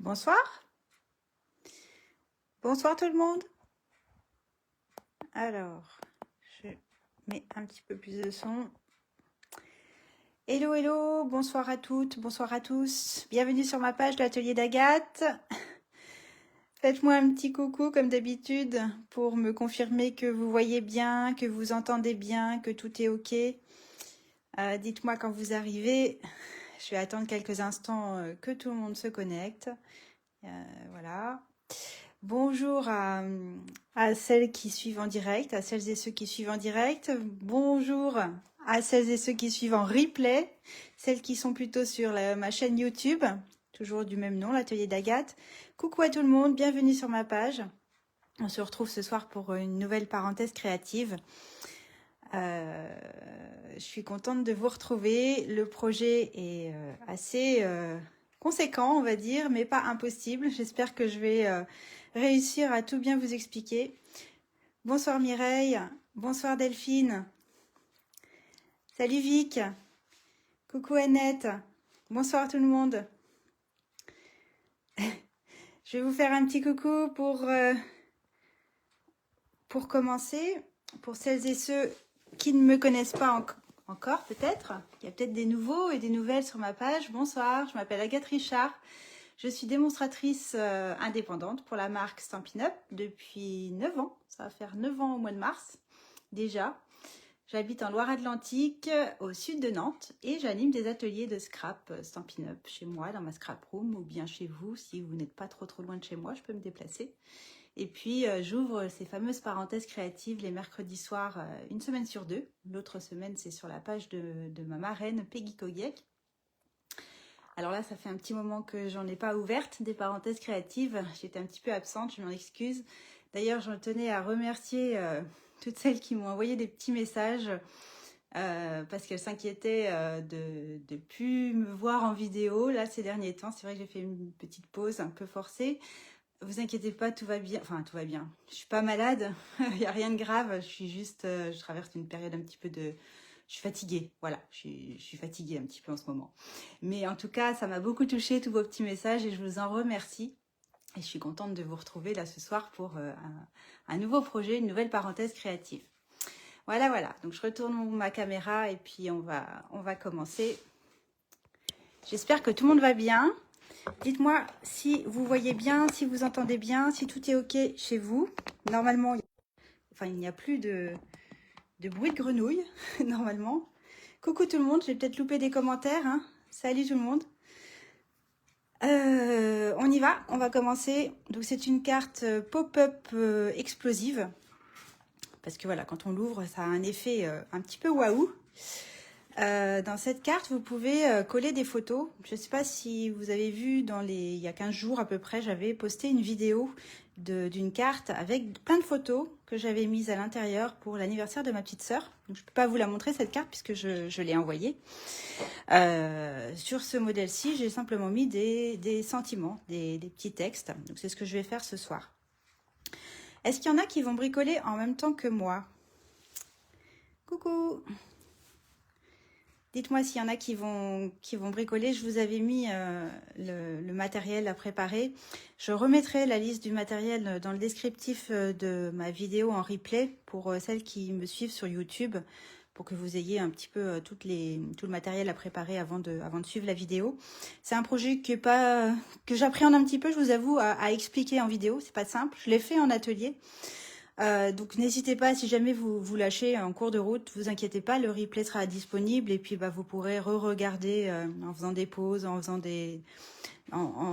Bonsoir. Bonsoir tout le monde. Alors, je mets un petit peu plus de son. Hello, hello, bonsoir à toutes, bonsoir à tous. Bienvenue sur ma page de l'atelier d'Agathe. Faites-moi un petit coucou comme d'habitude pour me confirmer que vous voyez bien, que vous entendez bien, que tout est ok. Dites-moi quand vous arrivez. Je vais attendre quelques instants que tout le monde se connecte. Voilà. Bonjour à celles qui suivent en direct, à celles et ceux qui suivent en direct. Bonjour à celles et ceux qui suivent en replay, celles qui sont plutôt sur ma chaîne YouTube, toujours du même nom, l'atelier d'Agathe. Coucou à tout le monde, bienvenue sur ma page. On se retrouve ce soir pour une nouvelle parenthèse créative. Je suis contente de vous retrouver. Le projet est assez conséquent, on va dire, mais pas impossible. J'espère que je vais réussir à tout bien vous expliquer. Bonsoir Mireille, bonsoir Delphine, salut Vic, coucou Annette, bonsoir tout le monde. Je vais vous faire un petit coucou pour commencer. Pour celles et ceux qui ne me connaissent pas encore peut-être, il y a peut-être des nouveaux et des nouvelles sur ma page. Bonsoir, je m'appelle Agathe Richard. Je suis démonstratrice indépendante pour la marque Stampin' Up depuis 9 ans. Ça va faire 9 ans au mois de mars déjà. J'habite en Loire-Atlantique, au sud de Nantes, et j'anime des ateliers de scrap Stampin' Up chez moi, dans ma scrap room, ou bien chez vous. Si vous n'êtes pas trop loin de chez moi, je peux me déplacer. Et puis, j'ouvre ces fameuses parenthèses créatives les mercredis soirs, une semaine sur deux. L'autre semaine, c'est sur la page de ma marraine, Peggy Kogiek. Alors là, ça fait un petit moment que j'en ai pas ouverte des parenthèses créatives. J'étais un petit peu absente, je m'en excuse. D'ailleurs, je tenais à remercier toutes celles qui m'ont envoyé des petits messages parce qu'elles s'inquiétaient de plus me voir en vidéo. Là, ces derniers temps, c'est vrai que j'ai fait une petite pause un peu forcée. Vous inquiétez pas, tout va bien. Enfin, tout va bien. Je suis pas malade, il n'y a rien de grave. Je suis juste, je traverse une période un petit peu de... Je suis fatiguée, voilà, je suis fatiguée un petit peu en ce moment. Mais en tout cas, ça m'a beaucoup touché tous vos petits messages et je vous en remercie. Et je suis contente de vous retrouver là ce soir pour un nouveau projet, une nouvelle parenthèse créative. Voilà, voilà. Donc je retourne ma caméra et puis on va commencer. J'espère que tout le monde va bien. Dites-moi si vous voyez bien, si vous entendez bien, si tout est ok chez vous. Normalement, il n'y a plus de bruit de grenouille, normalement. Coucou tout le monde, j'ai peut-être loupé des commentaires. Hein. Salut tout le monde. On y va, on va commencer. Donc c'est une carte pop-up explosive. Parce que voilà, quand on l'ouvre, ça a un effet un petit peu waouh. Dans cette carte, vous pouvez coller des photos. Je ne sais pas si vous avez vu, il y a 15 jours à peu près, j'avais posté une vidéo d'une carte avec plein de photos que j'avais mises à l'intérieur pour l'anniversaire de ma petite sœur. Donc, je ne peux pas vous la montrer cette carte puisque je l'ai envoyée. Sur ce modèle-ci, j'ai simplement mis des sentiments, des petits textes. Donc c'est ce que je vais faire ce soir. Est-ce qu'il y en a qui vont bricoler en même temps que moi? Coucou! Dites-moi s'il y en a qui vont bricoler. Je vous avais mis le matériel à préparer. Je remettrai la liste du matériel dans le descriptif de ma vidéo en replay pour celles qui me suivent sur YouTube, pour que vous ayez un petit peu tout le matériel à préparer avant de suivre la vidéo. C'est un projet que j'appréhende un petit peu, je vous avoue, à expliquer en vidéo. C'est pas simple. Je l'ai fait en atelier. Donc n'hésitez pas, si jamais vous lâchez en cours de route, vous inquiétez pas, le replay sera disponible et puis vous pourrez re-regarder en faisant des pauses, en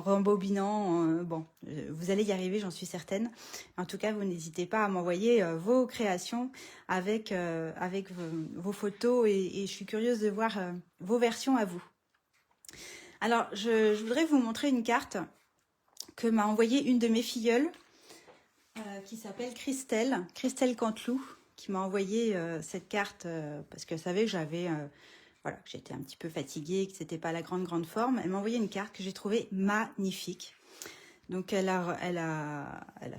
rembobinant. Bon, vous allez y arriver, j'en suis certaine. En tout cas, vous n'hésitez pas à m'envoyer vos créations avec vos photos et je suis curieuse de voir vos versions à vous. Alors, je voudrais vous montrer une carte que m'a envoyée une de mes filleules. Qui s'appelle Christelle Canteloup, qui m'a envoyé cette carte parce qu'elle savait que que j'étais un petit peu fatiguée, que c'était pas la grande forme. Elle m'a envoyé une carte que j'ai trouvée magnifique. Donc elle a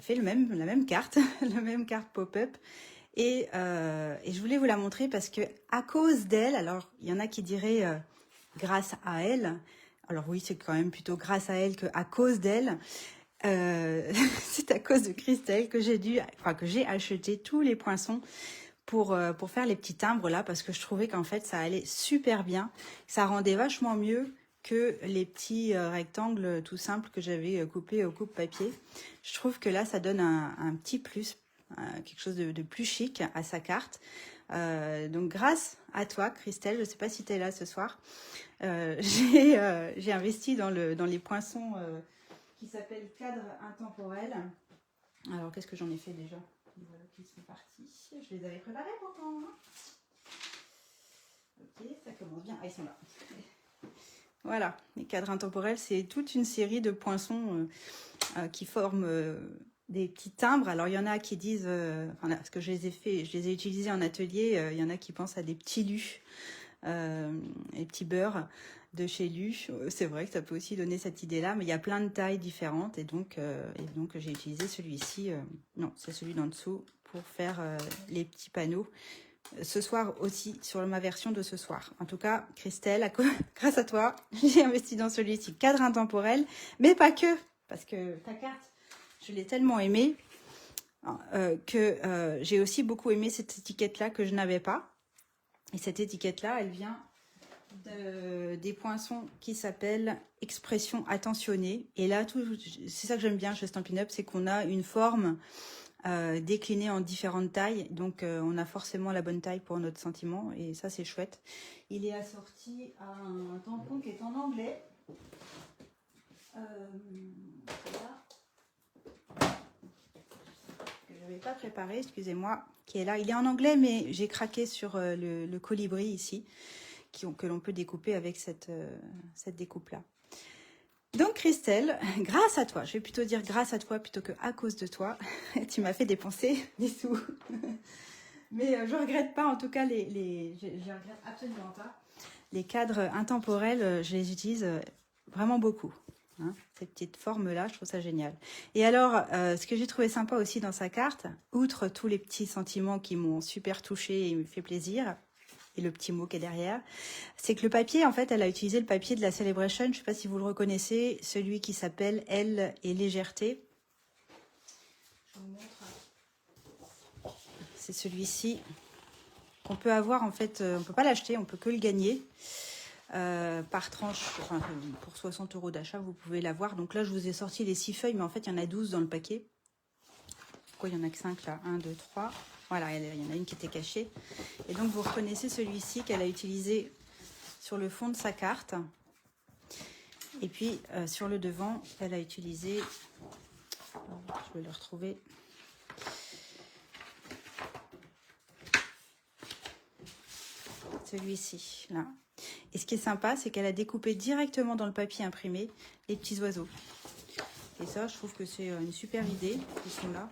fait la même carte, la même carte pop-up. Et je voulais vous la montrer parce que à cause d'elle, alors il y en a qui diraient grâce à elle. alors oui, c'est quand même plutôt grâce à elle qu'à cause d'elle. C'est à cause de Christelle que j'ai acheté tous les poinçons pour faire les petits timbres là, parce que je trouvais qu'en fait ça allait super bien, ça rendait vachement mieux que les petits rectangles tout simples que j'avais coupés au coupe-papier. Je trouve que là ça donne un petit plus, quelque chose de plus chic à sa carte. Donc grâce à toi Christelle, je ne sais pas si tu es là ce soir, j'ai investi dans les poinçons qui s'appellent cadre intemporel. Alors qu'est-ce que j'en ai fait déjà? Voilà qui sont partis. Je les avais préparés pourtant. Hein. Ok, ça commence bien. Ah, ils sont là. Voilà, les cadres intemporels, c'est toute une série de poinçons qui forment des petits timbres. Alors il y en a qui disent, parce que je les ai utilisés en atelier, il y en a qui pensent à des petits lus, les petits beurres de chez Lu. C'est vrai que ça peut aussi donner cette idée-là, mais il y a plein de tailles différentes et donc j'ai utilisé celui-ci, non, c'est celui d'en dessous pour faire les petits panneaux. Ce soir aussi, sur ma version de ce soir. En tout cas, Christelle, grâce à toi, j'ai investi dans celui-ci, cadre intemporel, mais pas que, parce que ta carte, je l'ai tellement aimée que j'ai aussi beaucoup aimé cette étiquette-là que je n'avais pas. Et cette étiquette-là, elle vient des poinçons qui s'appellent expression attentionnée. Et là, c'est ça que j'aime bien chez Stampin' Up, c'est qu'on a une forme déclinée en différentes tailles. Donc, on a forcément la bonne taille pour notre sentiment. Et ça, c'est chouette. Il est assorti à un tampon qui est en anglais. Là, que je n'avais pas préparé, excusez-moi, qui est là. Il est en anglais, mais j'ai craqué sur le colibri ici, que l'on peut découper avec cette découpe-là. Donc Christelle, grâce à toi, je vais plutôt dire grâce à toi plutôt que à cause de toi, tu m'as fait dépenser des sous. Mais je regrette pas, en tout cas, je regrette absolument pas. Les cadres intemporels, je les utilise vraiment beaucoup. Hein, cette petite forme-là, je trouve ça génial. Et alors, ce que j'ai trouvé sympa aussi dans sa carte, outre tous les petits sentiments qui m'ont super touchée et me fait plaisir, et le petit mot qui est derrière, c'est que le papier, en fait, elle a utilisé le papier de la Celebration. Je ne sais pas si vous le reconnaissez, celui qui s'appelle Elle et Légèreté. Je vous montre. C'est celui-ci qu'on peut avoir, en fait, on ne peut pas l'acheter, on peut que le gagner. Par tranche, enfin, pour 60 € d'achat, vous pouvez l'avoir. Donc là, je vous ai sorti les 6 feuilles, mais en fait, il y en a 12 dans le paquet. Pourquoi il n'y en a que 5 là? 1, 2, 3. Voilà, il y en a une qui était cachée. Et donc, vous reconnaissez celui-ci qu'elle a utilisé sur le fond de sa carte. Et puis, sur le devant, elle a utilisé... Je vais le retrouver. Celui-ci, là. Et ce qui est sympa, c'est qu'elle a découpé directement dans le papier imprimé les petits oiseaux. Et ça, je trouve que c'est une super idée. Ils sont là.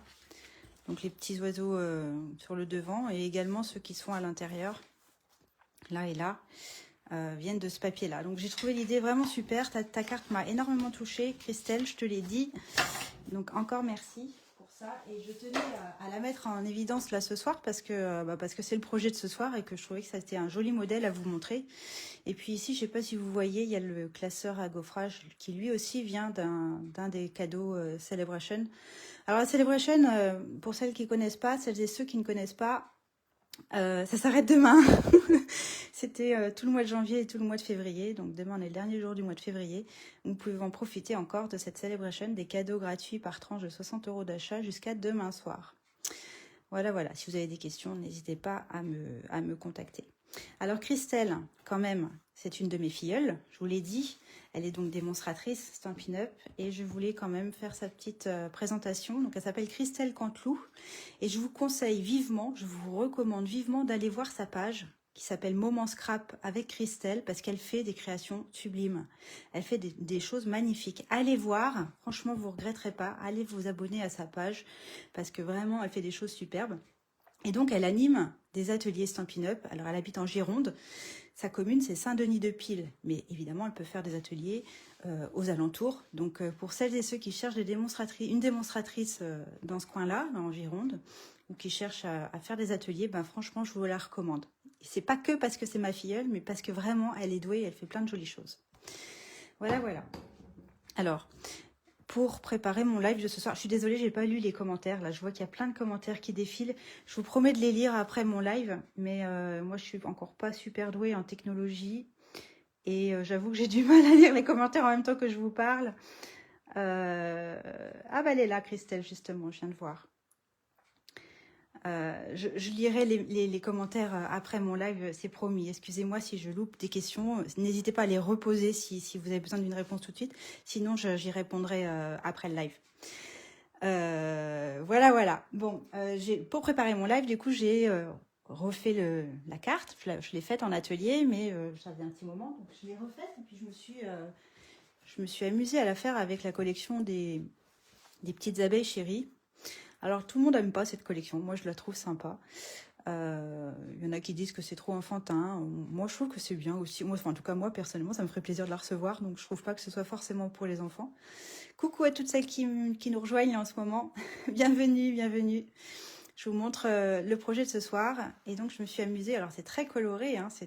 Donc, les petits oiseaux sur le devant et également ceux qui sont à l'intérieur, là et là, viennent de ce papier-là. Donc, j'ai trouvé l'idée vraiment super. Ta carte m'a énormément touchée. Christelle, je te l'ai dit. Donc, encore merci pour ça. Et je tenais à la mettre en évidence là ce soir parce que c'est le projet de ce soir et que je trouvais que ça c'était un joli modèle à vous montrer. Et puis ici, je ne sais pas si vous voyez, il y a le classeur à gaufrage qui lui aussi vient d'un des cadeaux Celebration. Alors la Celebration, pour celles qui ne connaissent pas, celles et ceux qui ne connaissent pas, ça s'arrête demain. C'était tout le mois de janvier et tout le mois de février. Donc demain, on est le dernier jour du mois de février. Vous pouvez en profiter encore de cette Celebration, des cadeaux gratuits par tranche de 60 € d'achat jusqu'à demain soir. Voilà, voilà. Si vous avez des questions, n'hésitez pas à me contacter. Alors Christelle, quand même, c'est une de mes filleules, je vous l'ai dit. Elle est donc démonstratrice Stampin' Up et je voulais quand même faire sa petite présentation. Donc elle s'appelle Christelle Canteloup et je vous conseille vivement, je vous recommande vivement d'aller voir sa page qui s'appelle Moment Scrap avec Christelle parce qu'elle fait des créations sublimes. Elle fait des choses magnifiques. Allez voir, franchement vous ne regretterez pas. Allez vous abonner à sa page parce que vraiment elle fait des choses superbes. Et donc, elle anime des ateliers Stampin' Up. Alors, elle habite en Gironde. Sa commune, c'est Saint-Denis-de-Pile. Mais évidemment, elle peut faire des ateliers aux alentours. Donc, pour celles et ceux qui cherchent une démonstratrice dans ce coin-là, en Gironde, ou qui cherchent à faire des ateliers, ben, franchement, je vous la recommande. C'est pas que parce que c'est ma filleule, mais parce que vraiment, elle est douée et elle fait plein de jolies choses. Voilà, voilà. Alors, pour préparer mon live de ce soir, je suis désolée, j'ai pas lu les commentaires. Là, je vois qu'il y a plein de commentaires qui défilent. Je vous promets de les lire après mon live, mais moi, je suis encore pas super douée en technologie. Et j'avoue que j'ai du mal à lire les commentaires en même temps que je vous parle. Ah bah elle est là, Christelle, justement, je viens de voir. Je lirai les commentaires après mon live, c'est promis. Excusez-moi si je loupe des questions. N'hésitez pas à les reposer si vous avez besoin d'une réponse tout de suite. Sinon, j'y répondrai après le live. Voilà, voilà. Bon, pour préparer mon live, du coup, j'ai refait la carte. Je l'ai faite en atelier, mais ça faisait un petit moment. Donc, je l'ai refaite et puis je me suis amusée à la faire avec la collection des petites abeilles chéries. Alors, tout le monde n'aime pas cette collection. Moi, je la trouve sympa. Y en a qui disent que c'est trop enfantin. Moi, je trouve que c'est bien aussi. Moi, enfin, en tout cas, moi, personnellement, ça me ferait plaisir de la recevoir. Donc, je trouve pas que ce soit forcément pour les enfants. Coucou à toutes celles qui nous rejoignent en ce moment. Bienvenue, bienvenue. Je vous montre le projet de ce soir. Et donc, je me suis amusée. Alors, c'est très coloré. Hein, c'est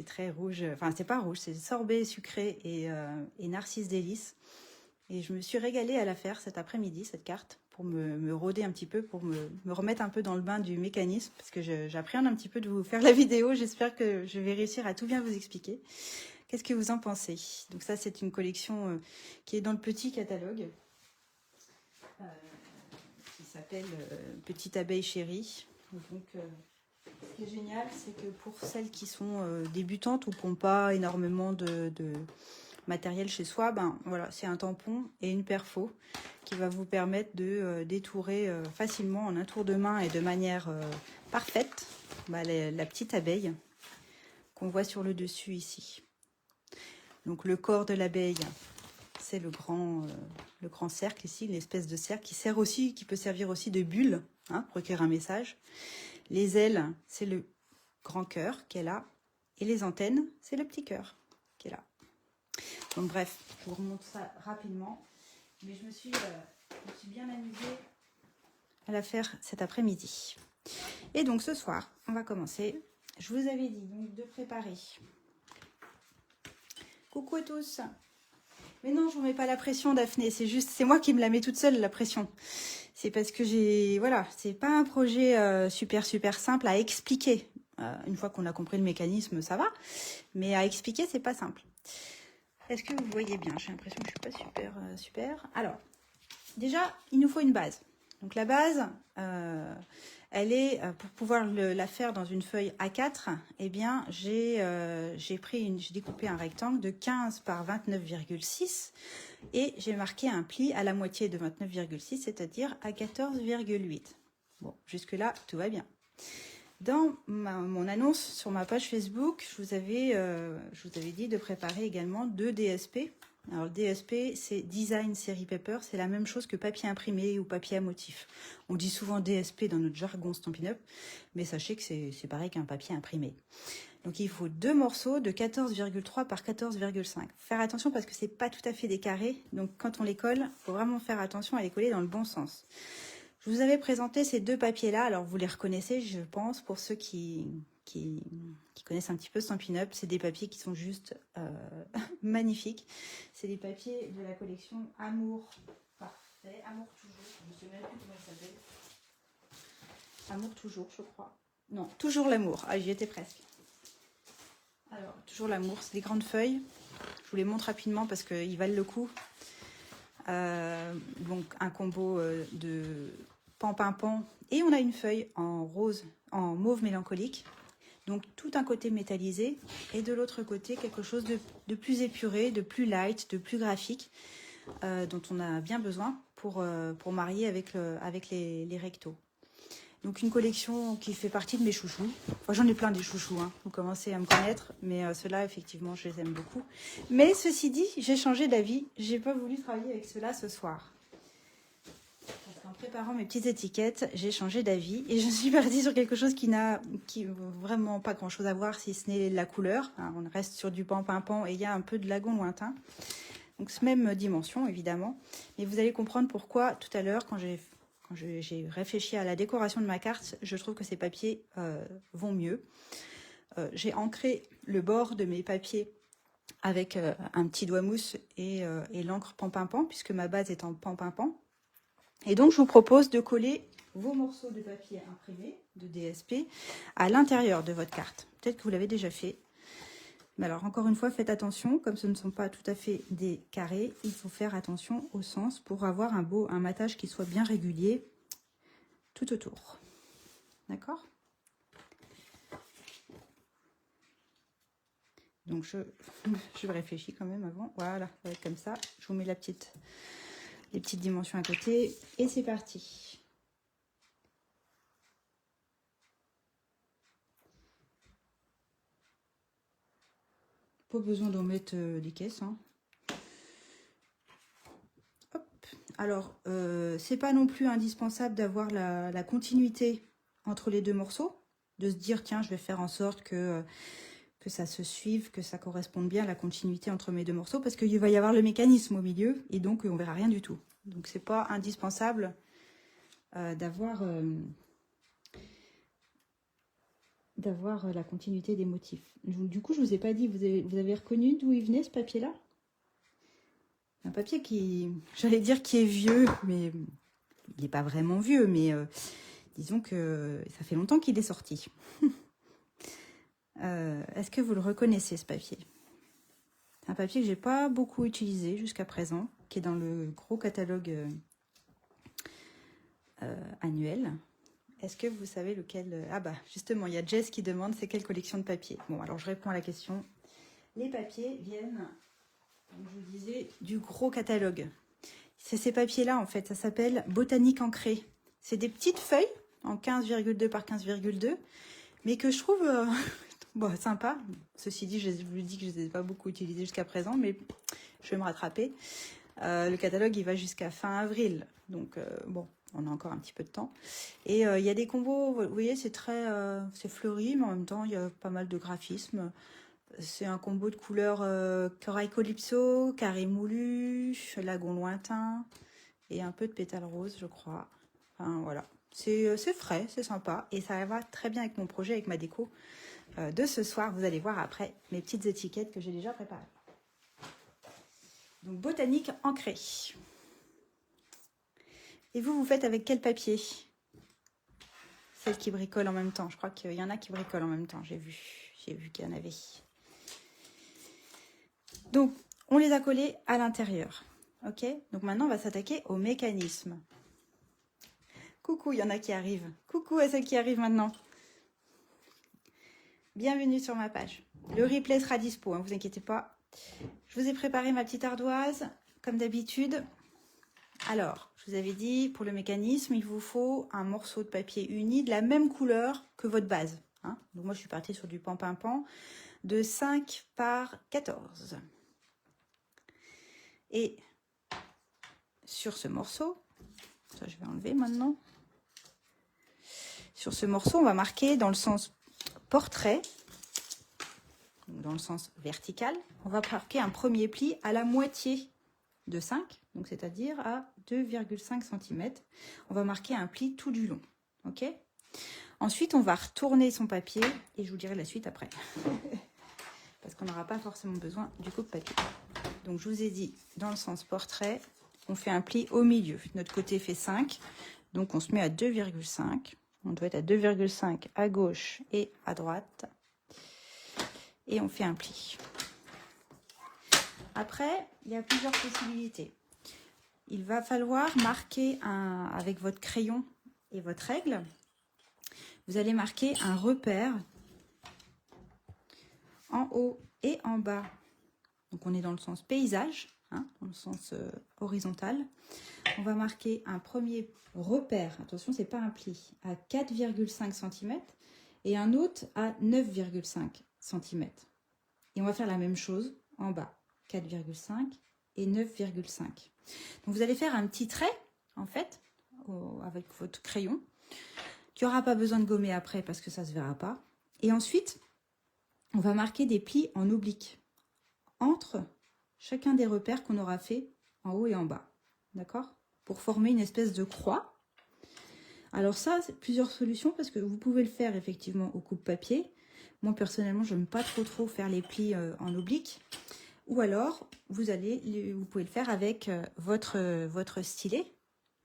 très rouge. Enfin, c'est pas rouge. C'est sorbet sucré et narcisse délice. Et je me suis régalée à la faire cet après-midi, cette carte, pour me rôder un petit peu, pour me remettre un peu dans le bain du mécanisme, parce que j'appréhende un petit peu de vous faire la vidéo. J'espère que je vais réussir à tout bien vous expliquer. Qu'est-ce que vous en pensez? Donc ça, c'est une collection qui est dans le petit catalogue, qui s'appelle Petite abeille chérie. Donc, ce qui est génial, c'est que pour celles qui sont débutantes ou qui n'ont pas énormément de matériel chez soi, ben voilà, c'est un tampon et une perfo qui va vous permettre de détourer facilement en un tour de main et de manière parfaite la petite abeille qu'on voit sur le dessus ici. Donc le corps de l'abeille, c'est le grand cercle ici, l'espèce de cercle qui peut servir aussi de bulle, hein, pour écrire un message. Les ailes, c'est le grand cœur qui est là, et les antennes, c'est le petit cœur qui est là. Donc bref, je vous remonte ça rapidement. Mais je me suis bien amusée à la faire cet après-midi. Et donc ce soir, on va commencer. Je vous avais dit donc de préparer. Coucou à tous. Mais non, je vous mets pas la pression, Daphné. C'est moi qui me la mets toute seule, la pression. C'est parce que c'est pas un projet super simple à expliquer. Une fois qu'on a compris le mécanisme, ça va. Mais à expliquer, c'est pas simple. Est-ce que vous voyez bien? J'ai l'impression que je suis pas super. Alors, déjà, il nous faut une base. Donc la base, elle est, pour pouvoir la faire dans une feuille A4, eh bien, j'ai découpé un rectangle de 15 par 29,6 et j'ai marqué un pli à la moitié de 29,6, c'est-à-dire à 14,8. Bon, jusque-là, tout va bien. Dans mon annonce sur ma page Facebook, je vous avais dit de préparer également 2 DSP. Alors le DSP, c'est Design Série Paper, c'est la même chose que papier imprimé ou papier à motif. On dit souvent DSP dans notre jargon Stampin' Up, mais sachez que c'est pareil qu'un papier imprimé. Donc il faut 2 morceaux de 14,3 par 14,5. Faire attention parce que c'est pas tout à fait des carrés, donc quand on les colle, il faut vraiment faire attention à les coller dans le bon sens. Je vous avais présenté ces 2 papiers-là, alors vous les reconnaissez, je pense, pour ceux qui connaissent un petit peu Stampin' Up. C'est des papiers qui sont juste magnifiques. C'est des papiers de la collection Amour Parfait, Amour Toujours, je ne sais même plus comment il s'appelle. Amour Toujours, je crois. Non, Toujours l'amour, ah j'y étais presque. Alors, Toujours l'amour, c'est des grandes feuilles. Je vous les montre rapidement parce qu'ils valent le coup. Donc un combo de pan et on a une feuille en rose, en mauve mélancolique, donc tout un côté métallisé et de l'autre côté quelque chose de plus épuré, de plus light, de plus graphique, dont on a bien besoin pour marier avec les rectos. Donc une collection qui fait partie de mes chouchous. Enfin, j'en ai plein des chouchous, hein. Vous commencez à me connaître, mais ceux-là, effectivement, je les aime beaucoup. Mais ceci dit, j'ai changé d'avis. J'ai pas voulu travailler avec ceux-là ce soir. Parce qu'en préparant mes petites étiquettes, j'ai changé d'avis et je suis partie sur quelque chose qui n'a vraiment pas grand-chose à voir, si ce n'est la couleur. Hein, on reste sur du pan et il y a un peu de lagon lointain. Donc, même dimension, évidemment. Mais vous allez comprendre pourquoi tout à l'heure, quand j'ai réfléchi à la décoration de ma carte, je trouve que ces papiers vont mieux. J'ai ancré le bord de mes papiers avec un petit doigt mousse et l'encre pan-pin-pan, puisque ma base est en pan-pin-pan. Et donc, je vous propose de coller vos morceaux de papier imprimé de DSP à l'intérieur de votre carte. Peut-être que vous l'avez déjà fait. Mais alors, encore une fois, faites attention, comme ce ne sont pas tout à fait des carrés, il faut faire attention au sens pour avoir un matage qui soit bien régulier tout autour. D'accord? Donc, je réfléchis quand même avant. Voilà, ça va être comme ça. Je vous mets les petites dimensions à côté. Et c'est parti. Pas besoin d'en mettre des caisses. Hein. Hop. Alors, c'est pas non plus indispensable d'avoir la continuité entre les deux morceaux. De se dire, tiens, je vais faire en sorte que ça se suive, que ça corresponde bien à la continuité entre mes deux morceaux, parce qu'il va y avoir le mécanisme au milieu, et donc on verra rien du tout. Donc c'est pas indispensable d'avoir la continuité des motifs. Du coup, je vous ai pas dit, vous avez reconnu d'où il venait ce papier-là? Un papier qui, j'allais dire qui est vieux, mais il n'est pas vraiment vieux, mais disons que ça fait longtemps qu'il est sorti. Est-ce que vous le reconnaissez, ce papier? C'est un papier que j'ai pas beaucoup utilisé jusqu'à présent, qui est dans le gros catalogue annuel. Est-ce que vous savez lequel? Ah bah justement, il y a Jess qui demande c'est quelle collection de papiers. Bon, alors je réponds à la question. Les papiers viennent, comme je vous disais, du gros catalogue. C'est ces papiers-là, en fait, ça s'appelle Botanique Ancrée. C'est des petites feuilles en 15,2 par 15,2, mais que je trouve bon, sympa. Ceci dit, je vous dis que je ne les ai pas beaucoup utilisés jusqu'à présent, mais je vais me rattraper. Le catalogue, il va jusqu'à fin avril, donc bon, on a encore un petit peu de temps. Et il y a des combos, vous voyez, c'est très c'est fleuri, mais en même temps, il y a pas mal de graphismes. C'est un combo de couleurs corail calypso, carré moulu, lagon lointain et un peu de pétales roses, je crois. Enfin, voilà. C'est frais, c'est sympa et ça va très bien avec mon projet, avec ma déco de ce soir. Vous allez voir après mes petites étiquettes que j'ai déjà préparées. Donc, Botanique Ancrée. Et vous faites avec quel papier? Celle qui bricole en même temps. Je crois qu'il y en a qui bricolent en même temps. J'ai vu qu'il y en avait. Donc, on les a collés à l'intérieur. Ok? Donc maintenant, on va s'attaquer au mécanisme. Coucou, il y en a qui arrivent. Coucou à celles qui arrivent maintenant. Bienvenue sur ma page. Le replay sera dispo, hein, vous inquiétez pas. Je vous ai préparé ma petite ardoise, comme d'habitude. Alors, je vous avais dit, pour le mécanisme, il vous faut un morceau de papier uni de la même couleur que votre base. Hein. Donc moi, je suis partie sur du pan-pin-pan de 5 par 14. Et sur ce morceau, ça je vais enlever maintenant. Sur ce morceau, on va marquer dans le sens portrait, dans le sens vertical. On va marquer un premier pli à la moitié de 5, donc c'est-à-dire à 2,5 cm. On va marquer un pli tout du long. Ok? Ensuite, on va retourner son papier et je vous dirai la suite après. Parce qu'on n'aura pas forcément besoin du coupe-papier. Donc, je vous ai dit, dans le sens portrait, on fait un pli au milieu. Notre côté fait 5, donc on se met à 2,5. On doit être à 2,5 à gauche et à droite. Et on fait un pli. Après, il y a plusieurs possibilités. Il va falloir marquer avec votre crayon et votre règle. Vous allez marquer un repère en haut et en bas. Donc on est dans le sens paysage, hein, dans le sens horizontal. On va marquer un premier repère, attention, c'est pas un pli, à 4,5 cm et un autre à 9,5 cm. Et on va faire la même chose en bas, 4,5 et 9,5. Donc vous allez faire un petit trait, en fait, avec votre crayon, qui n'aura pas besoin de gommer après parce que ça ne se verra pas. Et ensuite, on va marquer des plis en oblique entre chacun des repères qu'on aura fait en haut et en bas. D'accord? Pour former une espèce de croix. Alors ça, c'est plusieurs solutions parce que vous pouvez le faire effectivement au coupe-papier. Moi, personnellement, je n'aime pas trop faire les plis en oblique. Ou alors, vous pouvez le faire avec votre stylet,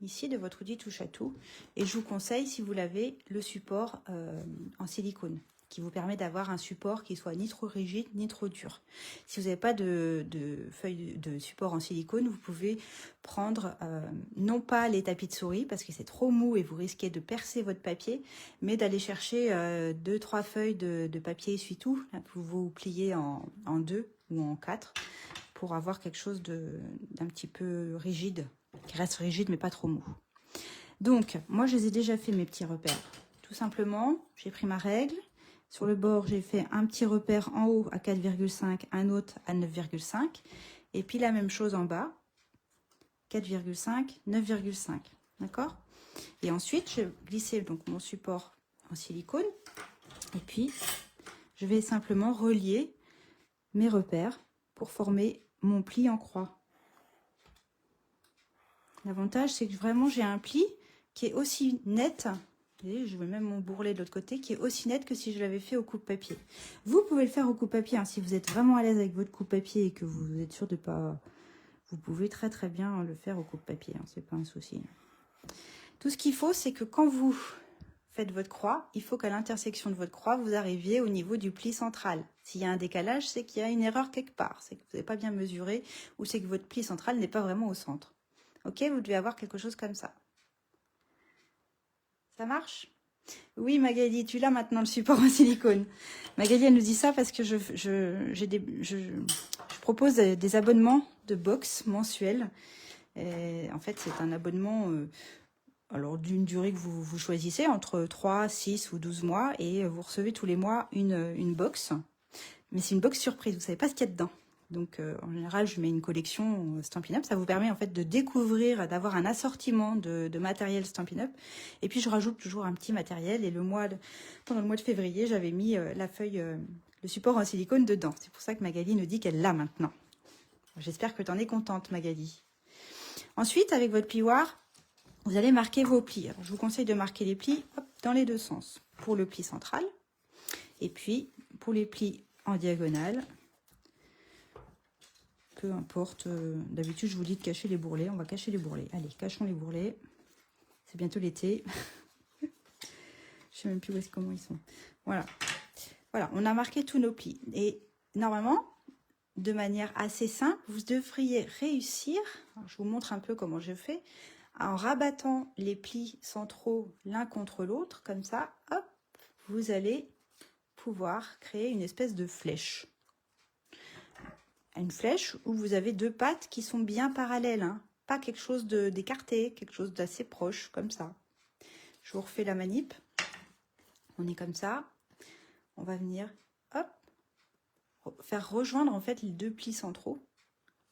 ici, de votre outil touche à tout. Et je vous conseille, si vous l'avez, le support en silicone, qui vous permet d'avoir un support qui soit ni trop rigide, ni trop dur. Si vous n'avez pas de feuille de support en silicone, vous pouvez prendre, non pas les tapis de souris, parce que c'est trop mou et vous risquez de percer votre papier, mais d'aller chercher 2-3 feuilles de papier essuie-tout, que vous pliez en 2 ou en 4, pour avoir quelque chose d'un petit peu rigide, qui reste rigide mais pas trop mou. Donc, moi je les ai déjà fait mes petits repères. Tout simplement, j'ai pris ma règle. Sur le bord, j'ai fait un petit repère en haut à 4,5, un autre à 9,5. Et puis la même chose en bas, 4,5, 9,5. D'accord? Et ensuite, je glissais donc mon support en silicone. Et puis, je vais simplement relier mes repères pour former mon pli en croix. L'avantage, c'est que vraiment, j'ai un pli qui est aussi net. Et je vais même mon bourrelet de l'autre côté, qui est aussi net que si je l'avais fait au coupe-papier. Vous pouvez le faire au coupe-papier, hein, si vous êtes vraiment à l'aise avec votre coupe-papier et que vous êtes sûr de pas... Vous pouvez très très bien le faire au coupe-papier, hein, c'est pas un souci. Tout ce qu'il faut, c'est que quand vous faites votre croix, il faut qu'à l'intersection de votre croix, vous arriviez au niveau du pli central. S'il y a un décalage, c'est qu'il y a une erreur quelque part. C'est que vous n'avez pas bien mesuré ou c'est que votre pli central n'est pas vraiment au centre. Ok, vous devez avoir quelque chose comme ça. Ça marche? Oui, Magali, tu l'as maintenant le support en silicone. Magali, elle nous dit ça parce que je propose des abonnements de box mensuels. Et en fait, c'est un abonnement alors d'une durée que vous choisissez, entre 3, 6 ou 12 mois. Et vous recevez tous les mois une box. Mais c'est une box surprise, vous ne savez pas ce qu'il y a dedans. Donc, en général, je mets une collection Stampin' Up. Ça vous permet en fait de découvrir, d'avoir un assortiment de matériel Stampin' Up. Et puis, je rajoute toujours un petit matériel. Et pendant le mois de février, j'avais mis la feuille, le support en silicone dedans. C'est pour ça que Magali nous dit qu'elle l'a maintenant. J'espère que tu en es contente, Magali. Ensuite, avec votre plioir, vous allez marquer vos plis. Alors, je vous conseille de marquer les plis dans les deux sens. Pour le pli central et puis pour les plis en diagonale. Peu importe, d'habitude je vous dis de cacher les bourrelets, on va cacher les bourrelets. Allez, cachons les bourrelets. C'est bientôt l'été. Je sais même plus comment ils sont. Voilà. Voilà, on a marqué tous nos plis. Et normalement, de manière assez simple, vous devriez réussir, alors je vous montre un peu comment je fais, en rabattant les plis centraux l'un contre l'autre, comme ça, hop, vous allez pouvoir créer une espèce de flèche. Une flèche où vous avez deux pattes qui sont bien parallèles, hein. Pas quelque chose d'écarté, quelque chose d'assez proche, comme ça. Je vous refais la manip. On est comme ça. On va venir, hop, faire rejoindre en fait les deux plis centraux.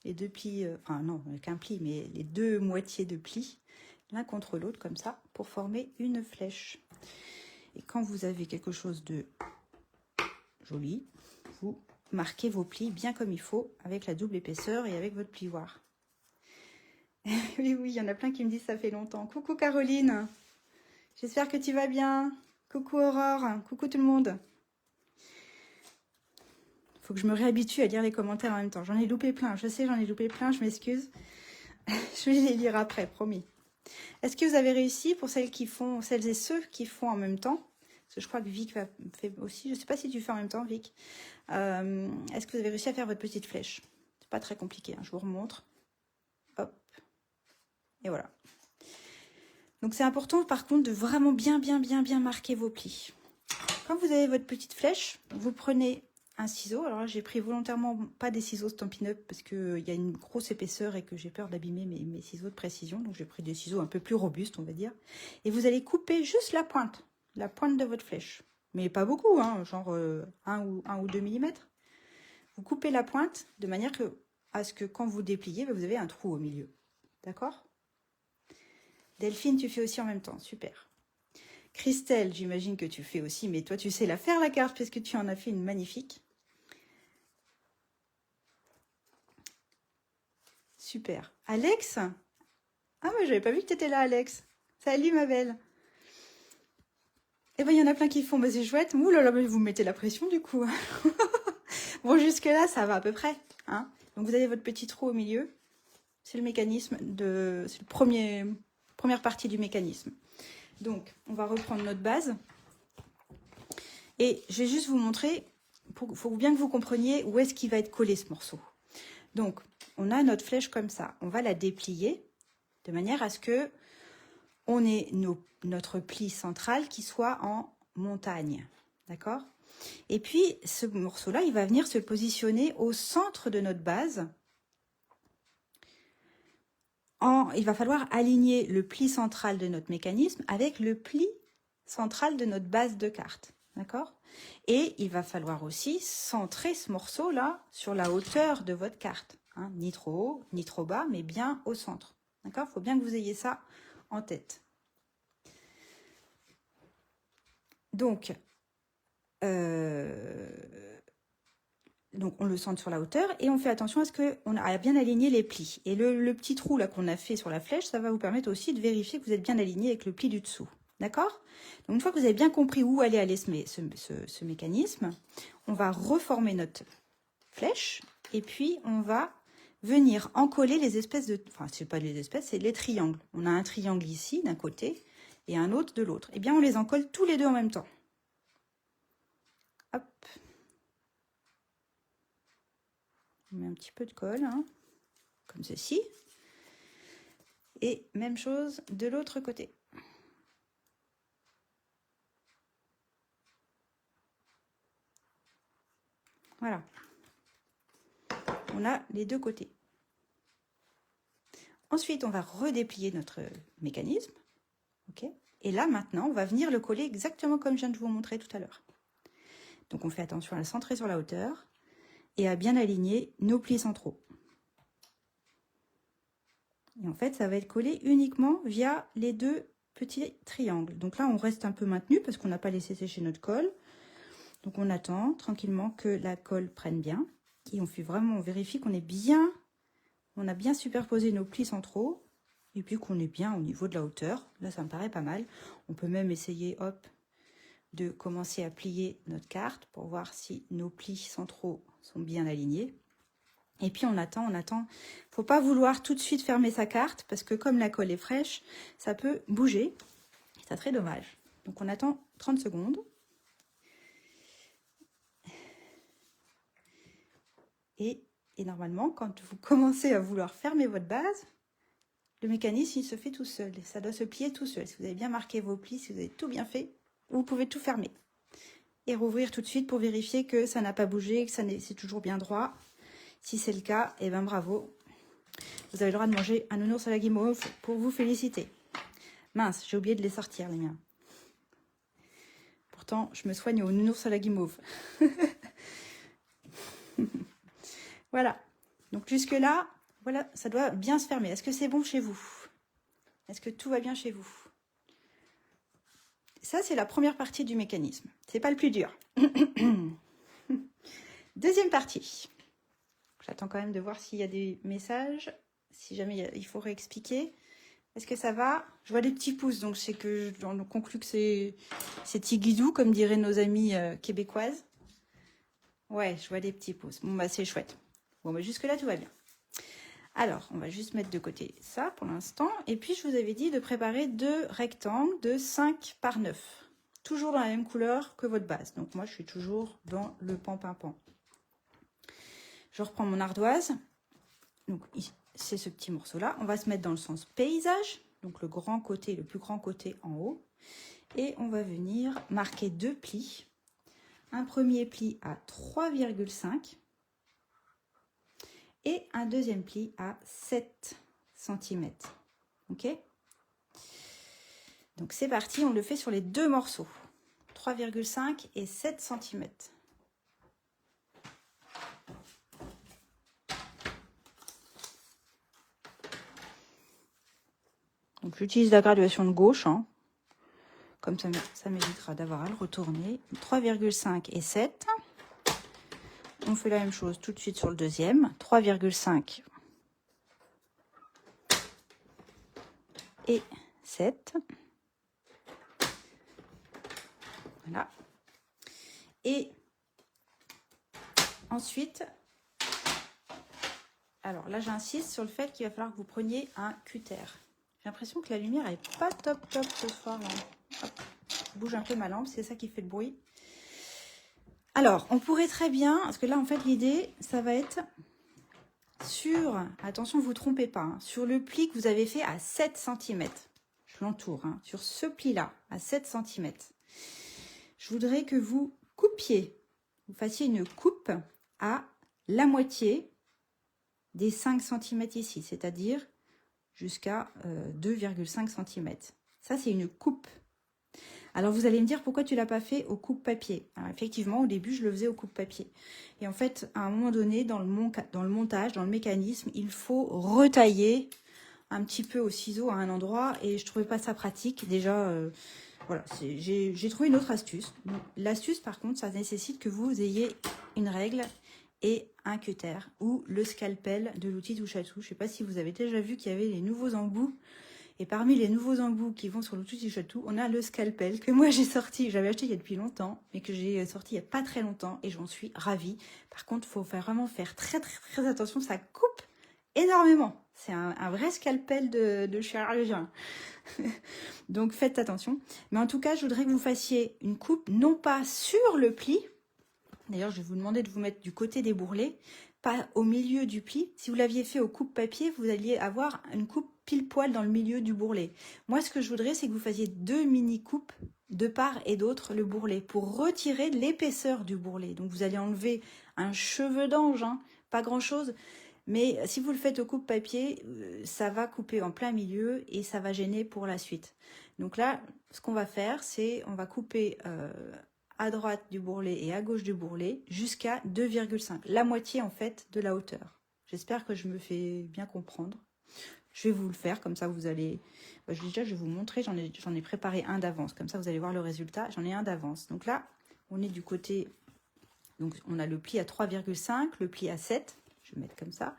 Les deux plis, enfin non, qu'un pli, mais les deux moitiés de plis, l'un contre l'autre, comme ça, pour former une flèche. Et quand vous avez quelque chose de joli, vous marquez vos plis bien comme il faut, avec la double épaisseur et avec votre plioir. Oui, il y en a plein qui me disent ça fait longtemps. Coucou Caroline, j'espère que tu vas bien. Coucou Aurore, coucou tout le monde. Faut que je me réhabitue à lire les commentaires en même temps. J'en ai loupé plein, je sais, j'en ai loupé plein, je m'excuse. Je vais les lire après, promis. Est-ce que vous avez réussi pour celles et ceux qui font en même temps? Parce que je crois que Vic fait aussi. Je ne sais pas si tu fais en même temps, Vic. Est-ce que vous avez réussi à faire votre petite flèche? C'est pas très compliqué, hein, je vous remontre. Hop. Et voilà. Donc c'est important par contre de vraiment bien marquer vos plis. Quand vous avez votre petite flèche, vous prenez un ciseau. Alors là, j'ai pris volontairement pas des ciseaux Stampin' Up parce qu'il y a une grosse épaisseur et que j'ai peur d'abîmer mes ciseaux de précision. Donc j'ai pris des ciseaux un peu plus robustes, on va dire. Et vous allez couper juste la pointe de votre flèche. Mais pas beaucoup, hein, genre 1 ou 2 mm. Vous coupez la pointe de manière à ce que quand vous dépliez, vous avez un trou au milieu. D'accord? Delphine, tu fais aussi en même temps. Super. Christelle, j'imagine que tu fais aussi, mais toi, tu sais la faire, la carte, parce que tu en as fait une magnifique. Super. Alex? Ah, mais j'avais pas vu que tu étais là, Alex. Salut, ma belle. Eh ben, il y en a plein qui font, mais c'est chouette. Ouh là là, mais vous mettez la pression, du coup. Bon, jusque-là, ça va à peu près. Hein, Donc vous avez votre petit trou au milieu. C'est le mécanisme c'est le première partie du mécanisme. Donc on va reprendre notre base. Et je vais juste vous montrer, il faut bien que vous compreniez où est-ce qu'il va être collé ce morceau. Donc on a notre flèche comme ça. On va la déplier de manière à ce que on ait notre pli central qui soit en montagne. D'accord? Et puis, ce morceau-là, il va venir se positionner au centre de notre base. Il va falloir aligner le pli central de notre mécanisme avec le pli central de notre base de carte. D'accord? Et il va falloir aussi centrer ce morceau-là sur la hauteur de votre carte. Hein, ni trop haut, ni trop bas, mais bien au centre. D'accord? Il faut bien que vous ayez ça en tête. Donc, on le centre sur la hauteur et on fait attention à ce qu'on a bien aligné les plis. Et le petit trou là qu'on a fait sur la flèche, ça va vous permettre aussi de vérifier que vous êtes bien aligné avec le pli du dessous. D'accord? Donc une fois que vous avez bien compris où allait aller ce mécanisme, on va reformer notre flèche et puis on va venir encoller les espèces de... Enfin, c'est pas les espèces, c'est les triangles. On a un triangle ici d'un côté et un autre de l'autre. Eh bien, on les encolle tous les deux en même temps. Hop. On met un petit peu de colle, hein, comme ceci. Et même chose de l'autre côté. Voilà. On a les deux côtés. Ensuite, on va redéplier notre mécanisme. Okay. Et là, maintenant, on va venir le coller exactement comme je viens de vous montrer tout à l'heure. Donc, on fait attention à le centrer sur la hauteur et à bien aligner nos plis centraux. Et en fait, ça va être collé uniquement via les deux petits triangles. Donc là, on reste un peu maintenu parce qu'on n'a pas laissé sécher notre colle. Donc, on attend tranquillement que la colle prenne bien. Et on vérifie qu'on est bien, on a bien superposé nos plis centraux. Et puis qu'on est bien au niveau de la hauteur. Là, ça me paraît pas mal. On peut même essayer, hop, de commencer à plier notre carte pour voir si nos plis centraux sont bien alignés. Et puis on attend. Faut pas vouloir tout de suite fermer sa carte parce que comme la colle est fraîche, ça peut bouger. Et ça serait dommage. Donc on attend 30 secondes. Et normalement, quand vous commencez à vouloir fermer votre base, le mécanisme, il se fait tout seul. Ça doit se plier tout seul. Si vous avez bien marqué vos plis, si vous avez tout bien fait, vous pouvez tout fermer. Et rouvrir tout de suite pour vérifier que ça n'a pas bougé, que c'est toujours bien droit. Si c'est le cas, eh ben bravo. Vous avez le droit de manger un nounours à la guimauve pour vous féliciter. Mince, j'ai oublié de les sortir, les miens. Pourtant, je me soigne au nounours à la guimauve. Voilà. Donc jusque-là, voilà, ça doit bien se fermer. Est-ce que c'est bon chez vous? Est-ce que tout va bien chez vous? Ça, c'est la première partie du mécanisme. C'est pas le plus dur. Deuxième partie. J'attends quand même de voir s'il y a des messages. Si jamais il faut réexpliquer. Est-ce que ça va? Je vois des petits pouces, donc c'est que j'en conclus que c'est tigidou, comme diraient nos amies québécoises. Ouais, je vois des petits pouces. Bon, bah c'est chouette. Bon, bah jusque-là, tout va bien. Alors, on va juste mettre de côté ça pour l'instant. Et puis, je vous avais dit de préparer 2 rectangles de 5 par 9. Toujours dans la même couleur que votre base. Donc, moi, je suis toujours dans le pan-pan-pan. Je reprends mon ardoise. Donc, c'est ce petit morceau-là. On va se mettre dans le sens paysage. Donc, le plus grand côté en haut. Et on va venir marquer 2 plis. Un premier pli à 3,5 et un deuxième pli à 7 cm. Ok? Donc c'est parti, on le fait sur les 2 morceaux. 3,5 et 7 cm. Donc j'utilise la graduation de gauche, hein. Comme ça m'évitera d'avoir à le retourner. 3,5 et 7. On fait la même chose tout de suite sur le deuxième. 3,5 et 7. Voilà. Et ensuite, Alors là, j'insiste sur le fait qu'il va falloir que vous preniez un cutter. J'ai l'impression que la lumière est pas top ce soir. Là. Hop, je bouge un peu ma lampe, c'est ça qui fait le bruit. Alors, on pourrait très bien, parce que là, en fait, l'idée, ça va être sur, attention, vous ne vous trompez pas, hein, sur le pli que vous avez fait à 7 cm. Je l'entoure, hein, sur ce pli-là, à 7 cm. Je voudrais que vous coupiez, vous fassiez une coupe à la moitié des 5 cm ici, c'est-à-dire jusqu'à 2,5 cm. Ça, c'est une coupe. Alors, vous allez me dire pourquoi tu ne l'as pas fait au coupe-papier. Alors, effectivement, au début, je le faisais au coupe-papier. Et en fait, à un moment donné, dans le montage, dans le mécanisme, il faut retailler un petit peu au ciseau à un endroit et je ne trouvais pas ça pratique. Déjà, voilà, j'ai trouvé une autre astuce. L'astuce, par contre, ça nécessite que vous ayez une règle et un cutter ou le scalpel de l'outil touche à tout. Je ne sais pas si vous avez déjà vu qu'il y avait les nouveaux embouts. Et parmi les nouveaux embouts qui vont sur l'outil touche à tout, on a le scalpel que moi j'ai sorti. J'avais acheté il y a depuis longtemps, mais que j'ai sorti il n'y a pas très longtemps et j'en suis ravie. Par contre, il faut vraiment faire très attention. Ça coupe énormément. C'est un vrai scalpel de chirurgien. Donc faites attention. Mais en tout cas, je voudrais que vous fassiez une coupe, non pas sur le pli. D'ailleurs, je vais vous demander de vous mettre du côté des bourrelets, pas au milieu du pli. Si vous l'aviez fait au coupe-papier, vous alliez avoir une coupe pile poil dans le milieu du bourrelet. Moi, ce que je voudrais, c'est que vous fassiez 2 mini-coupes de part et d'autre le bourrelet pour retirer l'épaisseur du bourrelet. Donc, vous allez enlever un cheveu d'ange, hein, pas grand-chose. Mais si vous le faites au coupe-papier, ça va couper en plein milieu et ça va gêner pour la suite. Donc là, ce qu'on va faire, c'est on va couper à droite du bourrelet et à gauche du bourrelet jusqu'à 2,5. La moitié en fait de la hauteur. J'espère que je me fais bien comprendre. Je vais vous le faire, comme ça vous allez... Déjà, je vais vous montrer, j'en ai préparé un d'avance. Comme ça, vous allez voir le résultat. J'en ai un d'avance. Donc là, on est du côté... Donc, on a le pli à 3,5, le pli à 7. Je vais mettre comme ça.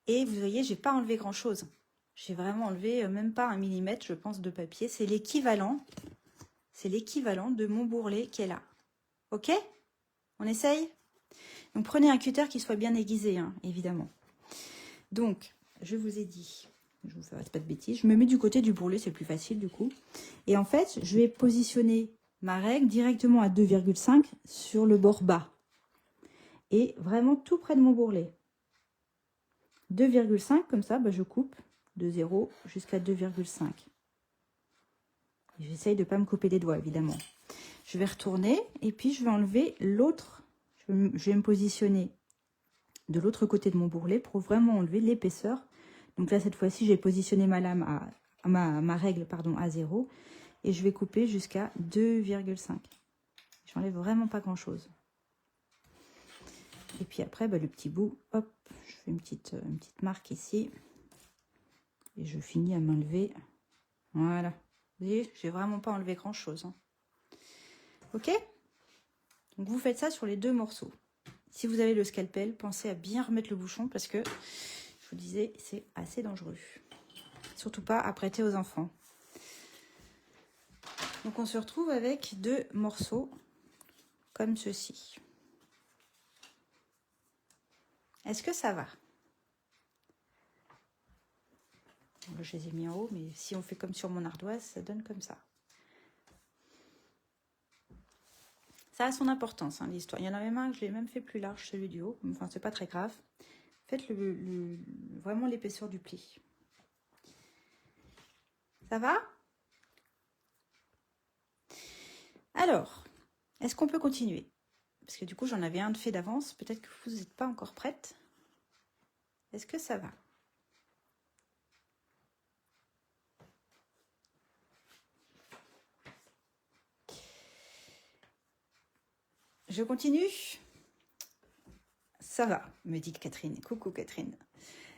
Et vous voyez, j'ai pas enlevé grand-chose. J'ai vraiment enlevé même pas 1 millimètre, je pense, de papier. C'est l'équivalent. C'est l'équivalent de mon bourrelet qui est là. Ok? On essaye? Donc, prenez un cutter qui soit bien aiguisé, hein, évidemment. Donc, je vous ai dit, je ne vous fais pas de bêtises, je me mets du côté du bourrelet, c'est plus facile du coup. Et en fait, je vais positionner ma règle directement à 2,5 sur le bord bas. Et vraiment tout près de mon bourrelet. 2,5, comme ça, je coupe de 0 jusqu'à 2,5. J'essaye de ne pas me couper les doigts, évidemment. Je vais retourner et puis je vais enlever l'autre. Je vais me positionner de l'autre côté de mon bourrelet pour vraiment enlever l'épaisseur. Donc là, cette fois-ci, j'ai positionné ma lame ma règle pardon, à 0 et je vais couper jusqu'à 2,5. J'enlève vraiment pas grand-chose. Et puis après, le petit bout, hop, je fais une petite marque ici. Et je finis à m'enlever. Voilà. Vous voyez, j'ai vraiment pas enlevé grand-chose. Hein. Ok? Donc vous faites ça sur les 2 morceaux. Si vous avez le scalpel, pensez à bien remettre le bouchon parce que, je vous disais, c'est assez dangereux. Surtout pas à prêter aux enfants. Donc on se retrouve avec 2 morceaux comme ceci. Est-ce que ça va? Je les ai mis en haut, mais si on fait comme sur mon ardoise, ça donne comme ça. Ça a son importance, hein, l'histoire. Il y en a même un que je l'ai même fait plus large, celui du haut. Enfin, c'est pas très grave. Faites vraiment l'épaisseur du pli. Ça va? Alors, est-ce qu'on peut continuer? Parce que du coup, j'en avais un de fait d'avance. Peut-être que vous n'êtes pas encore prête. Est-ce que ça va? Je continue? Ça va, me dit Catherine. Coucou Catherine.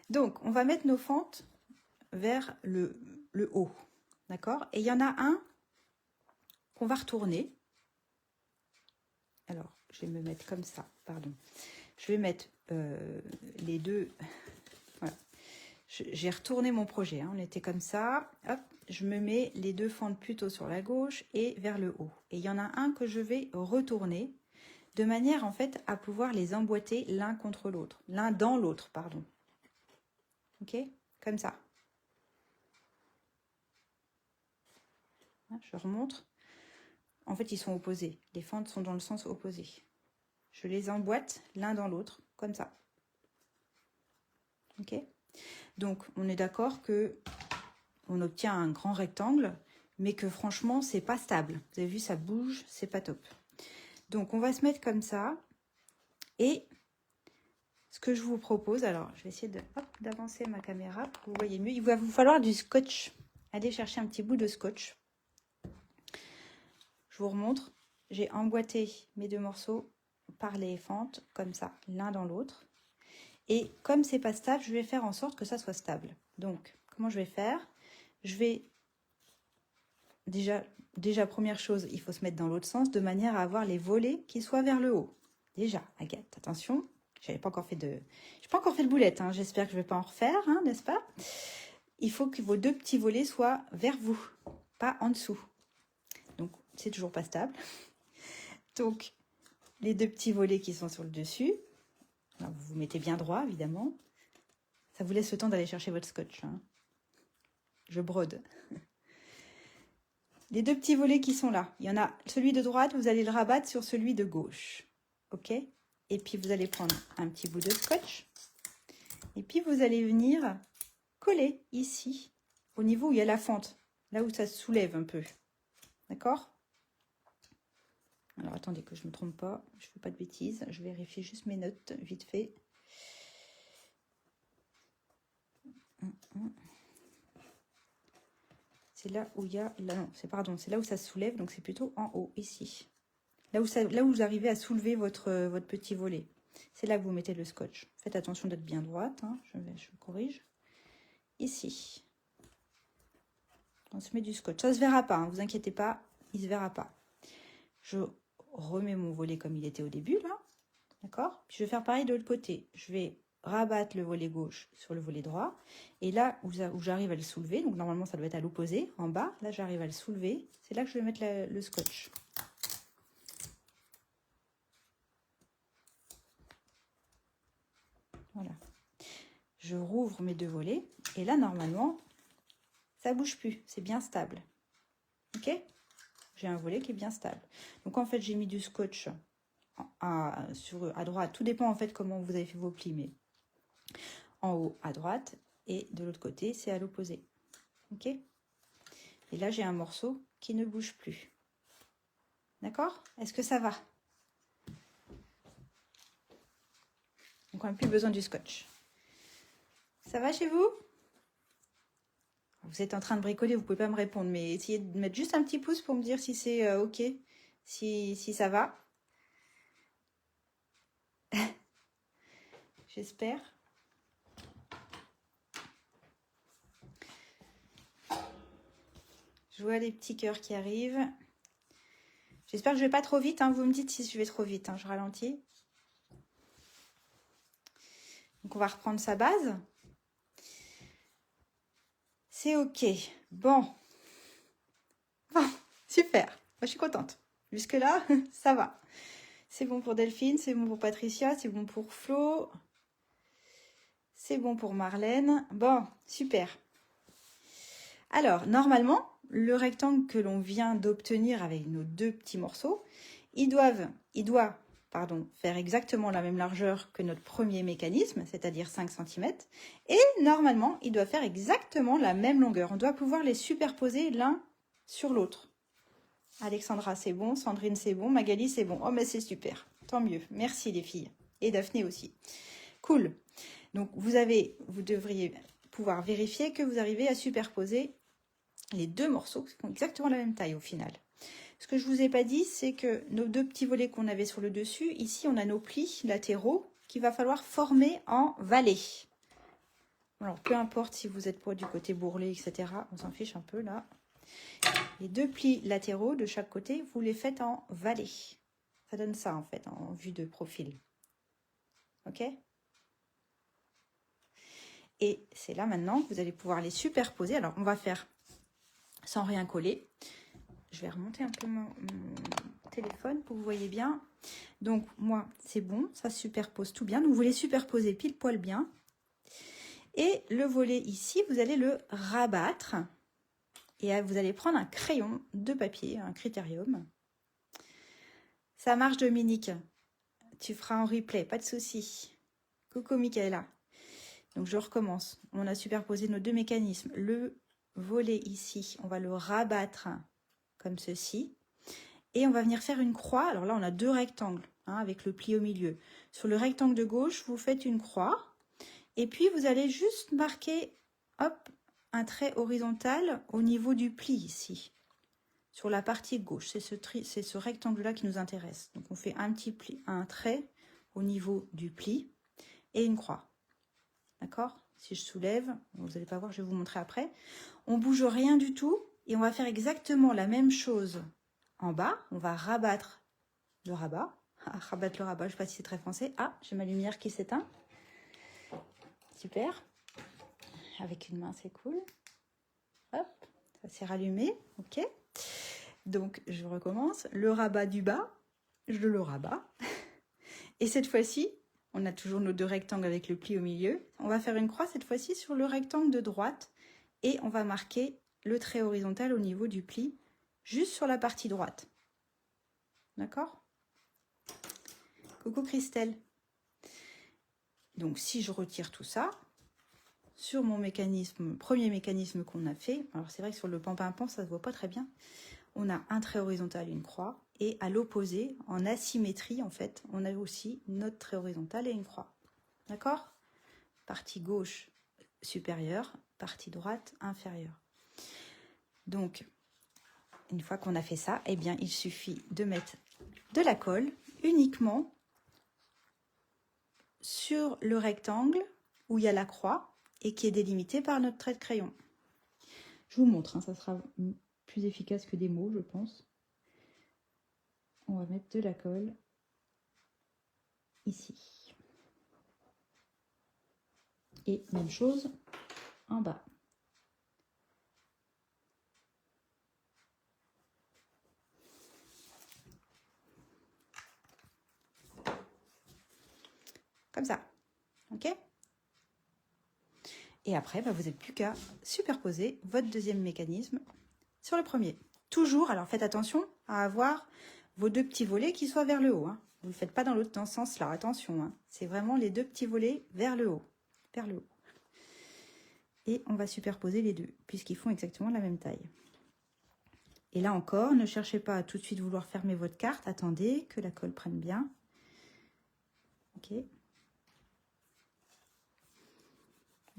Donc, on va mettre nos fentes vers le haut. D'accord? Et il y en a un qu'on va retourner. Alors, je vais me mettre comme ça, pardon. Je vais mettre les deux... Voilà. J'ai retourné mon projet, hein. On était comme ça. Hop, je me mets les 2 fentes plutôt sur la gauche et vers le haut. Et il y en a un que je vais retourner de manière en fait à pouvoir les emboîter l'un contre l'autre. L'un dans l'autre, pardon. Ok, comme ça. Je remonte. En fait, ils sont opposés. Les fentes sont dans le sens opposé. Je les emboîte l'un dans l'autre, comme ça. Ok. Donc, on est d'accord que on obtient un grand rectangle, mais que franchement, c'est pas stable. Vous avez vu, ça bouge, c'est pas top. Donc, on va se mettre comme ça. Et ce que je vous propose, alors, je vais essayer d'avancer ma caméra pour que vous voyez mieux. Il va vous falloir du scotch. Allez chercher un petit bout de scotch. Je vous remontre. J'ai emboîté mes deux morceaux par les fentes, comme ça, l'un dans l'autre. Et comme c'est pas stable, je vais faire en sorte que ça soit stable. Donc, comment je vais faire? Je vais déjà, première chose, il faut se mettre dans l'autre sens de manière à avoir les volets qui soient vers le haut. Déjà, Agathe, attention, j'ai pas encore fait de boulette, hein. J'espère que je vais pas en refaire, hein, n'est-ce pas? Il faut que vos deux petits volets soient vers vous, pas en dessous. Donc, c'est toujours pas stable. Donc, les deux petits volets qui sont sur le dessus, alors vous vous mettez bien droit, évidemment. Ça vous laisse le temps d'aller chercher votre scotch, hein. Je brode. Les deux petits volets qui sont là, il y en a celui de droite, vous allez le rabattre sur celui de gauche. Ok? Et puis vous allez prendre un petit bout de scotch. Et puis vous allez venir coller ici, au niveau où il y a la fente, là où ça se soulève un peu. D'accord? Alors attendez que je ne me trompe pas, je ne fais pas de bêtises, je vérifie juste mes notes vite fait. C'est là où il y a... Là, non, c'est là où ça se soulève, donc c'est plutôt en haut, ici. Là où vous arrivez à soulever votre petit volet. C'est là que vous mettez le scotch. Faites attention d'être bien droite, hein. Je corrige. Ici. On se met du scotch. Ça ne se verra pas, hein, vous inquiétez pas, il ne se verra pas. Je remets mon volet comme il était au début, là. D'accord? Je vais faire pareil de l'autre côté. Je vais rabattre le volet gauche sur le volet droit. Et là où j'arrive à le soulever, donc normalement ça doit être à l'opposé, en bas, là j'arrive à le soulever. C'est là que je vais mettre le scotch. Voilà. Je rouvre mes deux volets. Et là, normalement, ça ne bouge plus. C'est bien stable. Ok? J'ai un volet qui est bien stable. Donc, en fait, j'ai mis du scotch à droite. Tout dépend, en fait, comment vous avez fait vos plis. Mais en haut, à droite. Et de l'autre côté, c'est à l'opposé. Ok? Et là, j'ai un morceau qui ne bouge plus. D'accord? Est-ce que ça va? Donc, on n'a plus besoin du scotch. Ça va chez vous? Vous êtes en train de bricoler, vous ne pouvez pas me répondre, mais essayez de mettre juste un petit pouce pour me dire si c'est OK, si ça va. J'espère. Je vois les petits cœurs qui arrivent. J'espère que je ne vais pas trop vite, hein. Vous me dites si je vais trop vite, hein. Je ralentis. Donc, on va reprendre sa base. C'est OK. Bon, super. Moi, je suis contente. Jusque-là, ça va. C'est bon pour Delphine, c'est bon pour Patricia, c'est bon pour Flo. C'est bon pour Marlène. Bon, super. Alors, normalement, le rectangle que l'on vient d'obtenir avec nos deux petits morceaux, il doit faire exactement la même largeur que notre premier mécanisme, c'est-à-dire 5 cm. Et normalement, il doit faire exactement la même longueur. On doit pouvoir les superposer l'un sur l'autre. Alexandra, c'est bon. Sandrine, c'est bon. Magali, c'est bon. Oh, mais c'est super. Tant mieux. Merci les filles. Et Daphné aussi. Cool. Donc, vous devriez pouvoir vérifier que vous arrivez à superposer les deux morceaux qui ont exactement la même taille au final. Ce que je ne vous ai pas dit, c'est que nos deux petits volets qu'on avait sur le dessus, ici, on a nos plis latéraux qu'il va falloir former en vallée. Alors, peu importe si vous êtes pas du côté bourrelet, etc., on s'en fiche un peu là. Les deux plis latéraux de chaque côté, vous les faites en vallée. Ça donne ça, en fait, en vue de profil. OK? Et c'est là maintenant que vous allez pouvoir les superposer. Alors, on va faire sans rien coller. Je vais remonter un peu mon téléphone pour que vous voyez bien. Donc, moi, c'est bon. Ça superpose tout bien. Donc, vous les superposez pile poil bien. Et le volet ici, vous allez le rabattre. Et vous allez prendre un crayon de papier, un critérium. Ça marche, Dominique. Tu feras en replay, pas de souci. Coucou, Michaela. Donc, je recommence. On a superposé nos deux mécanismes. Le volet ici, on va le rabattre comme ceci. Et on va venir faire une croix. Alors là, on a deux rectangles, hein, avec le pli au milieu. Sur le rectangle de gauche, vous faites une croix. Et puis, vous allez juste marquer, hop, un trait horizontal au niveau du pli ici. Sur la partie gauche, c'est ce rectangle-là qui nous intéresse. Donc, on fait un petit pli, un trait au niveau du pli et une croix. D'accord? Si je soulève, vous n'allez pas voir, je vais vous montrer après. On bouge rien du tout et on va faire exactement la même chose en bas. On va rabattre le rabat. Ah, rabattre le rabat, je ne sais pas si c'est très français. Ah, j'ai ma lumière qui s'éteint. Super. Avec une main, c'est cool. Hop, ça s'est rallumé. Ok. Donc, je recommence. Le rabat du bas, je le rabats. Et cette fois-ci, on a toujours nos deux rectangles avec le pli au milieu. On va faire une croix cette fois-ci sur le rectangle de droite. Et on va marquer le trait horizontal au niveau du pli, juste sur la partie droite. D'accord? Coucou Christelle. Donc, si je retire tout ça, sur mon mécanisme, premier mécanisme qu'on a fait, alors c'est vrai que sur le pan-pan-pan, ça ne se voit pas très bien, on a un trait horizontal et une croix, et à l'opposé, en asymétrie, en fait, on a aussi notre trait horizontal et une croix. D'accord? Partie gauche supérieure, partie droite inférieure. Donc, une fois qu'on a fait ça, eh bien, il suffit de mettre de la colle uniquement sur le rectangle où il y a la croix et qui est délimité par notre trait de crayon. Je vous montre, hein, ça sera plus efficace que des mots, je pense. On va mettre de la colle ici. Et même chose en bas. Comme ça. Ok? Et après, bah, vous n'avez plus qu'à superposer votre deuxième mécanisme sur le premier. Toujours, alors faites attention à avoir vos deux petits volets qui soient vers le haut. Hein. Vous ne le faites pas dans l'autre sens-là, attention. Hein. C'est vraiment les deux petits volets vers le haut. Vers le haut. Et on va superposer les deux, puisqu'ils font exactement la même taille. Et là encore, ne cherchez pas à tout de suite vouloir fermer votre carte. Attendez que la colle prenne bien. Ok.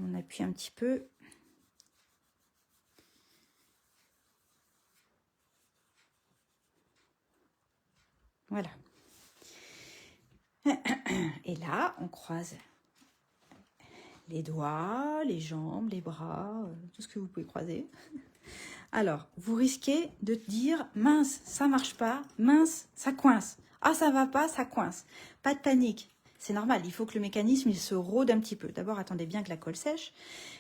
On appuie un petit peu. Voilà. Et là, on croise les doigts, les jambes, les bras, tout ce que vous pouvez croiser. Alors, vous risquez de dire, mince, ça marche pas, mince, ça coince. Ah, ça va pas, ça coince. Pas de panique. C'est normal, il faut que le mécanisme il se rôde un petit peu. D'abord, attendez bien que la colle sèche.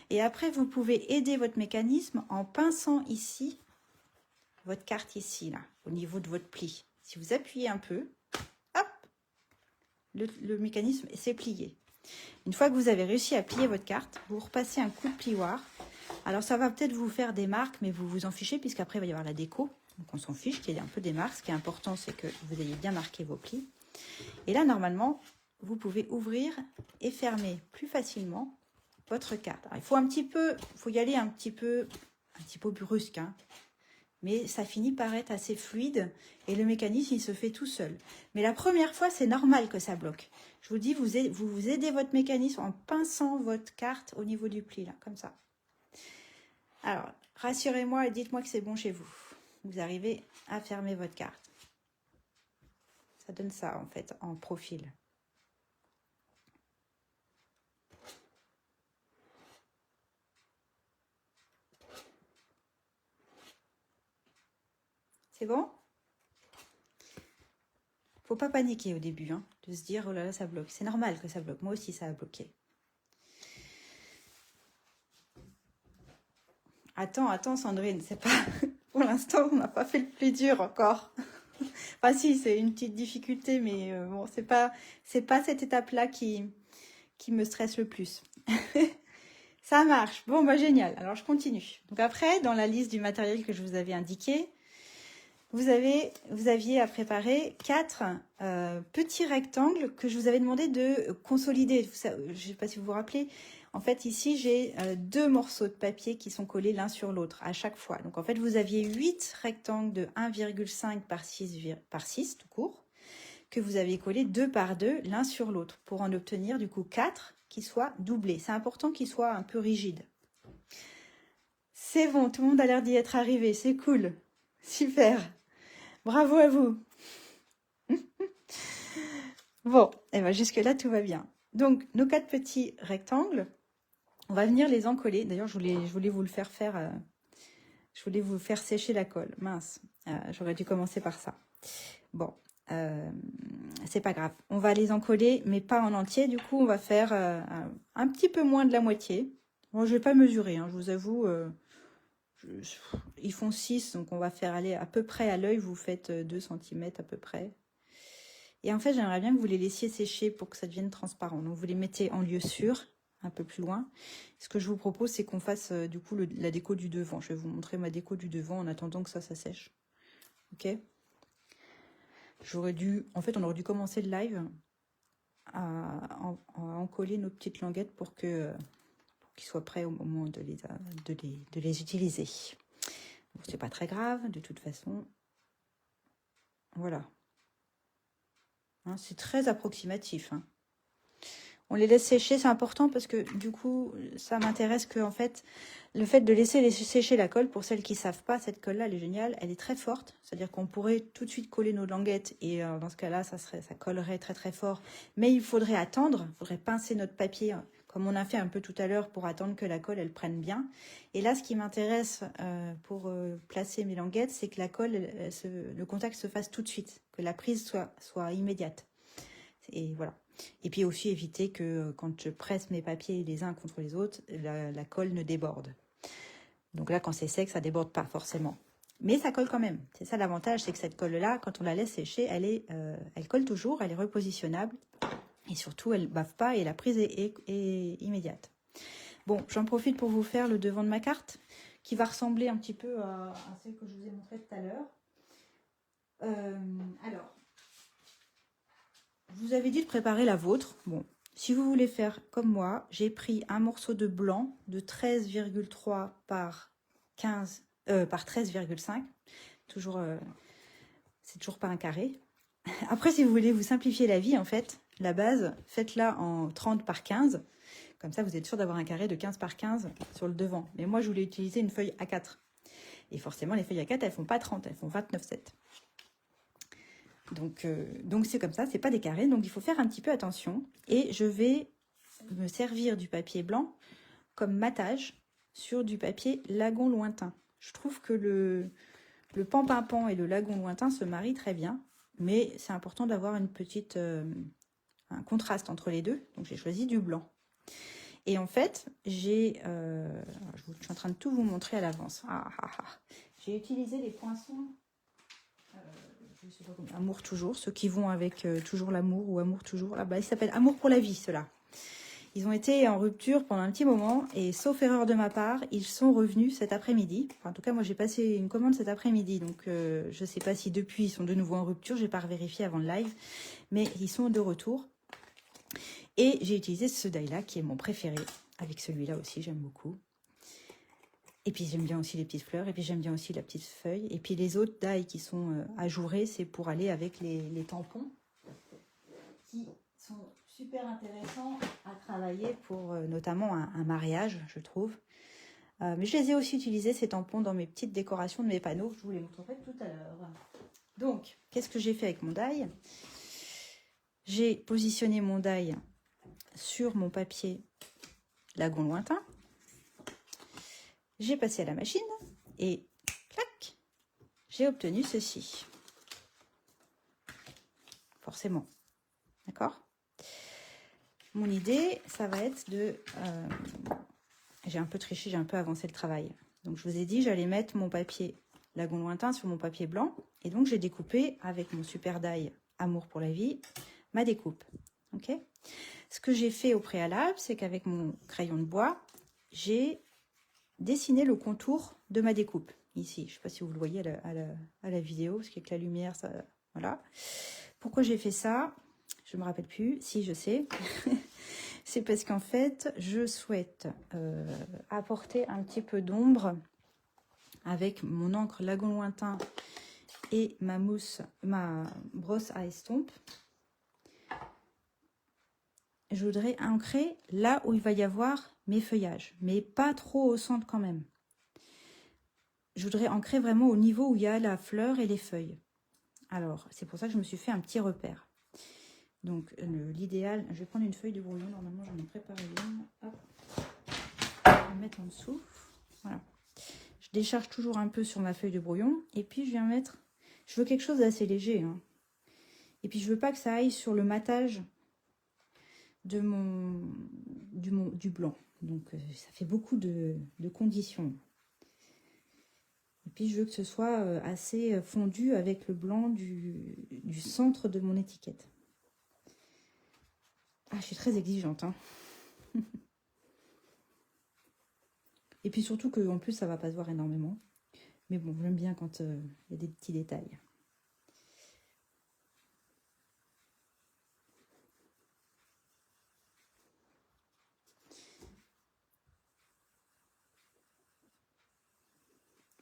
Et après, vous pouvez aider votre mécanisme en pinçant ici, votre carte ici, là, au niveau de votre pli. Si vous appuyez un peu, hop, le mécanisme s'est plié. Une fois que vous avez réussi à plier votre carte, vous repassez un coup de plioir. Alors, ça va peut-être vous faire des marques, mais vous vous en fichez, puisqu'après, il va y avoir la déco. Donc, on s'en fiche qu'il y ait un peu des marques. Ce qui est important, c'est que vous ayez bien marqué vos plis. Et là, normalement, vous pouvez ouvrir et fermer plus facilement votre carte. Alors, il faut y aller un petit peu brusque, hein. Mais ça finit par être assez fluide et le mécanisme, il se fait tout seul. Mais la première fois, c'est normal que ça bloque. Je vous dis, vous aidez votre mécanisme en pinçant votre carte au niveau du pli, là, comme ça. Alors, rassurez-moi et dites-moi que c'est bon chez vous. Vous arrivez à fermer votre carte. Ça donne ça, en fait, en profil. C'est bon? Faut pas paniquer au début, hein, de se dire, oh là là, ça bloque. C'est normal que ça bloque. Moi aussi, ça a bloqué. Attends, Sandrine, c'est pas... Pour l'instant, on n'a pas fait le plus dur encore. Enfin, si, c'est une petite difficulté, mais bon, c'est pas cette étape-là qui me stresse le plus. Ça marche. Bon, bah génial. Alors, je continue. Donc après, dans la liste du matériel que je vous avais indiqué, vous aviez à préparer 4 petits rectangles que je vous avais demandé de consolider. Je ne sais pas si vous vous rappelez. En fait, ici, j'ai 2 morceaux de papier qui sont collés l'un sur l'autre à chaque fois. Donc, en fait, vous aviez 8 rectangles de 1,5 par 6 tout court, que vous avez collés 2 par 2 l'un sur l'autre pour en obtenir du coup 4 qui soient doublés. C'est important qu'ils soient un peu rigides. C'est bon, tout le monde a l'air d'y être arrivé. C'est cool. Super. Bravo à vous. Bon, et ben jusque-là, tout va bien. Donc, nos 4 petits rectangles, on va venir les encoller. D'ailleurs, je voulais vous le faire faire... je voulais vous faire sécher la colle. Mince, j'aurais dû commencer par ça. Bon, c'est pas grave. On va les encoller, mais pas en entier. Du coup, on va faire un petit peu moins de la moitié. Bon, je vais pas mesurer, hein, je vous avoue... ils font 6, donc on va faire aller à peu près à l'œil. Vous faites 2 cm à peu près. Et en fait, j'aimerais bien que vous les laissiez sécher pour que ça devienne transparent. Donc, vous les mettez en lieu sûr, un peu plus loin. Ce que je vous propose, c'est qu'on fasse du coup la déco du devant. Je vais vous montrer ma déco du devant en attendant que ça sèche. Ok? En fait, on aurait dû commencer le live à encoller nos petites languettes pour qu'ils soient prêts au moment de les utiliser. Bon, c'est pas très grave, de toute façon. Voilà. Hein, c'est très approximatif. Hein. On les laisse sécher, c'est important parce que du coup, ça m'intéresse que en fait, le fait de laisser sécher la colle, pour celles qui ne savent pas, cette colle-là, elle est géniale, elle est très forte. C'est-à-dire qu'on pourrait tout de suite coller nos languettes et dans ce cas-là, ça collerait très très fort. Mais il faudrait attendre, il faudrait pincer notre papier comme on a fait un peu tout à l'heure pour attendre que la colle, elle prenne bien. Et là, ce qui m'intéresse pour placer mes languettes, c'est que la colle, le contact se fasse tout de suite, que la prise soit immédiate. Et voilà. Et puis aussi éviter que quand je presse mes papiers les uns contre les autres, la colle ne déborde. Donc là, quand c'est sec, ça ne déborde pas forcément. Mais ça colle quand même. C'est ça l'avantage, c'est que cette colle-là, quand on la laisse sécher, elle colle toujours, elle est repositionnable. Et surtout, elle ne bave pas et la prise est immédiate. Bon, j'en profite pour vous faire le devant de ma carte, qui va ressembler un petit peu à celle que je vous ai montrée tout à l'heure. Alors, je vous avais dit de préparer la vôtre. Bon, si vous voulez faire comme moi, j'ai pris un morceau de blanc de 13,3 par 13,5. Toujours, c'est toujours pas un carré. Après, si vous voulez vous simplifier la vie, en fait, la base, faites-la en 30 par 15. Comme ça, vous êtes sûr d'avoir un carré de 15 par 15 sur le devant. Mais moi, je voulais utiliser une feuille A4. Et forcément, les feuilles A4, elles font pas 30, elles font 29,7. Donc c'est comme ça, c'est pas des carrés, donc il faut faire un petit peu attention. Et je vais me servir du papier blanc comme matage sur du papier lagon lointain. Je trouve que le pan-pimpant et le lagon lointain se marient très bien, mais c'est important d'avoir un contraste entre les deux. Donc j'ai choisi du blanc. Et en fait, je suis en train de tout vous montrer à l'avance. J'ai utilisé les poinçons... je sais pas comment, Amour toujours, ceux qui vont avec toujours l'amour ou Amour toujours. Ah bah, ils s'appellent Amour pour la vie, ceux-là. Ils ont été en rupture pendant un petit moment et sauf erreur de ma part, ils sont revenus cet après-midi. Enfin, en tout cas, moi j'ai passé une commande cet après-midi, donc je ne sais pas si depuis ils sont de nouveau en rupture, je n'ai pas vérifié avant le live, mais ils sont de retour. Et j'ai utilisé ce die-là qui est mon préféré, avec celui-là aussi, j'aime beaucoup. Et puis j'aime bien aussi les petites fleurs, et puis j'aime bien aussi la petite feuille. Et puis les autres die qui sont ajourés, c'est pour aller avec les tampons, qui sont super intéressants à travailler pour notamment un mariage, je trouve. Mais je les ai aussi utilisés, ces tampons, dans mes petites décorations de mes panneaux. Je vous les montrerai tout à l'heure. Donc, qu'est-ce que j'ai fait avec mon die? J'ai positionné mon die sur mon papier lagon lointain. J'ai passé à la machine et clac, j'ai obtenu ceci. Forcément. D'accord? Mon idée, ça va être de... j'ai un peu triché, j'ai un peu avancé le travail. Donc, je vous ai dit, j'allais mettre mon papier lagon lointain sur mon papier blanc. Et donc, j'ai découpé avec mon super die Amour pour la vie, ma découpe. Ok? Ce que j'ai fait au préalable, c'est qu'avec mon crayon de bois, j'ai dessiné le contour de ma découpe. Ici, je ne sais pas si vous le voyez à la vidéo, parce qu'avec la lumière, ça... Voilà. Pourquoi j'ai fait ça? Je ne me rappelle plus. Si, je sais. C'est parce qu'en fait, je souhaite apporter un petit peu d'ombre avec mon encre Lagon Lointain et ma brosse à estompe. Je voudrais ancrer là où il va y avoir mes feuillages, mais pas trop au centre quand même. Je voudrais ancrer vraiment au niveau où il y a la fleur et les feuilles. Alors, c'est pour ça que je me suis fait un petit repère. Donc, l'idéal, je vais prendre une feuille de brouillon. Normalement, j'en ai préparé une. Hop. Je vais la mettre en dessous. Voilà. Je décharge toujours un peu sur ma feuille de brouillon. Et puis, je viens mettre... Je veux quelque chose d'assez léger. Hein. Et puis, je veux pas que ça aille sur le matage de du blanc. Donc, ça fait beaucoup de conditions. Et puis, je veux que ce soit assez fondu avec le blanc du centre de mon étiquette. Ah, je suis très exigeante. Hein. Et puis surtout qu'en plus, ça va pas se voir énormément. Mais bon, j'aime bien quand il y a des petits détails.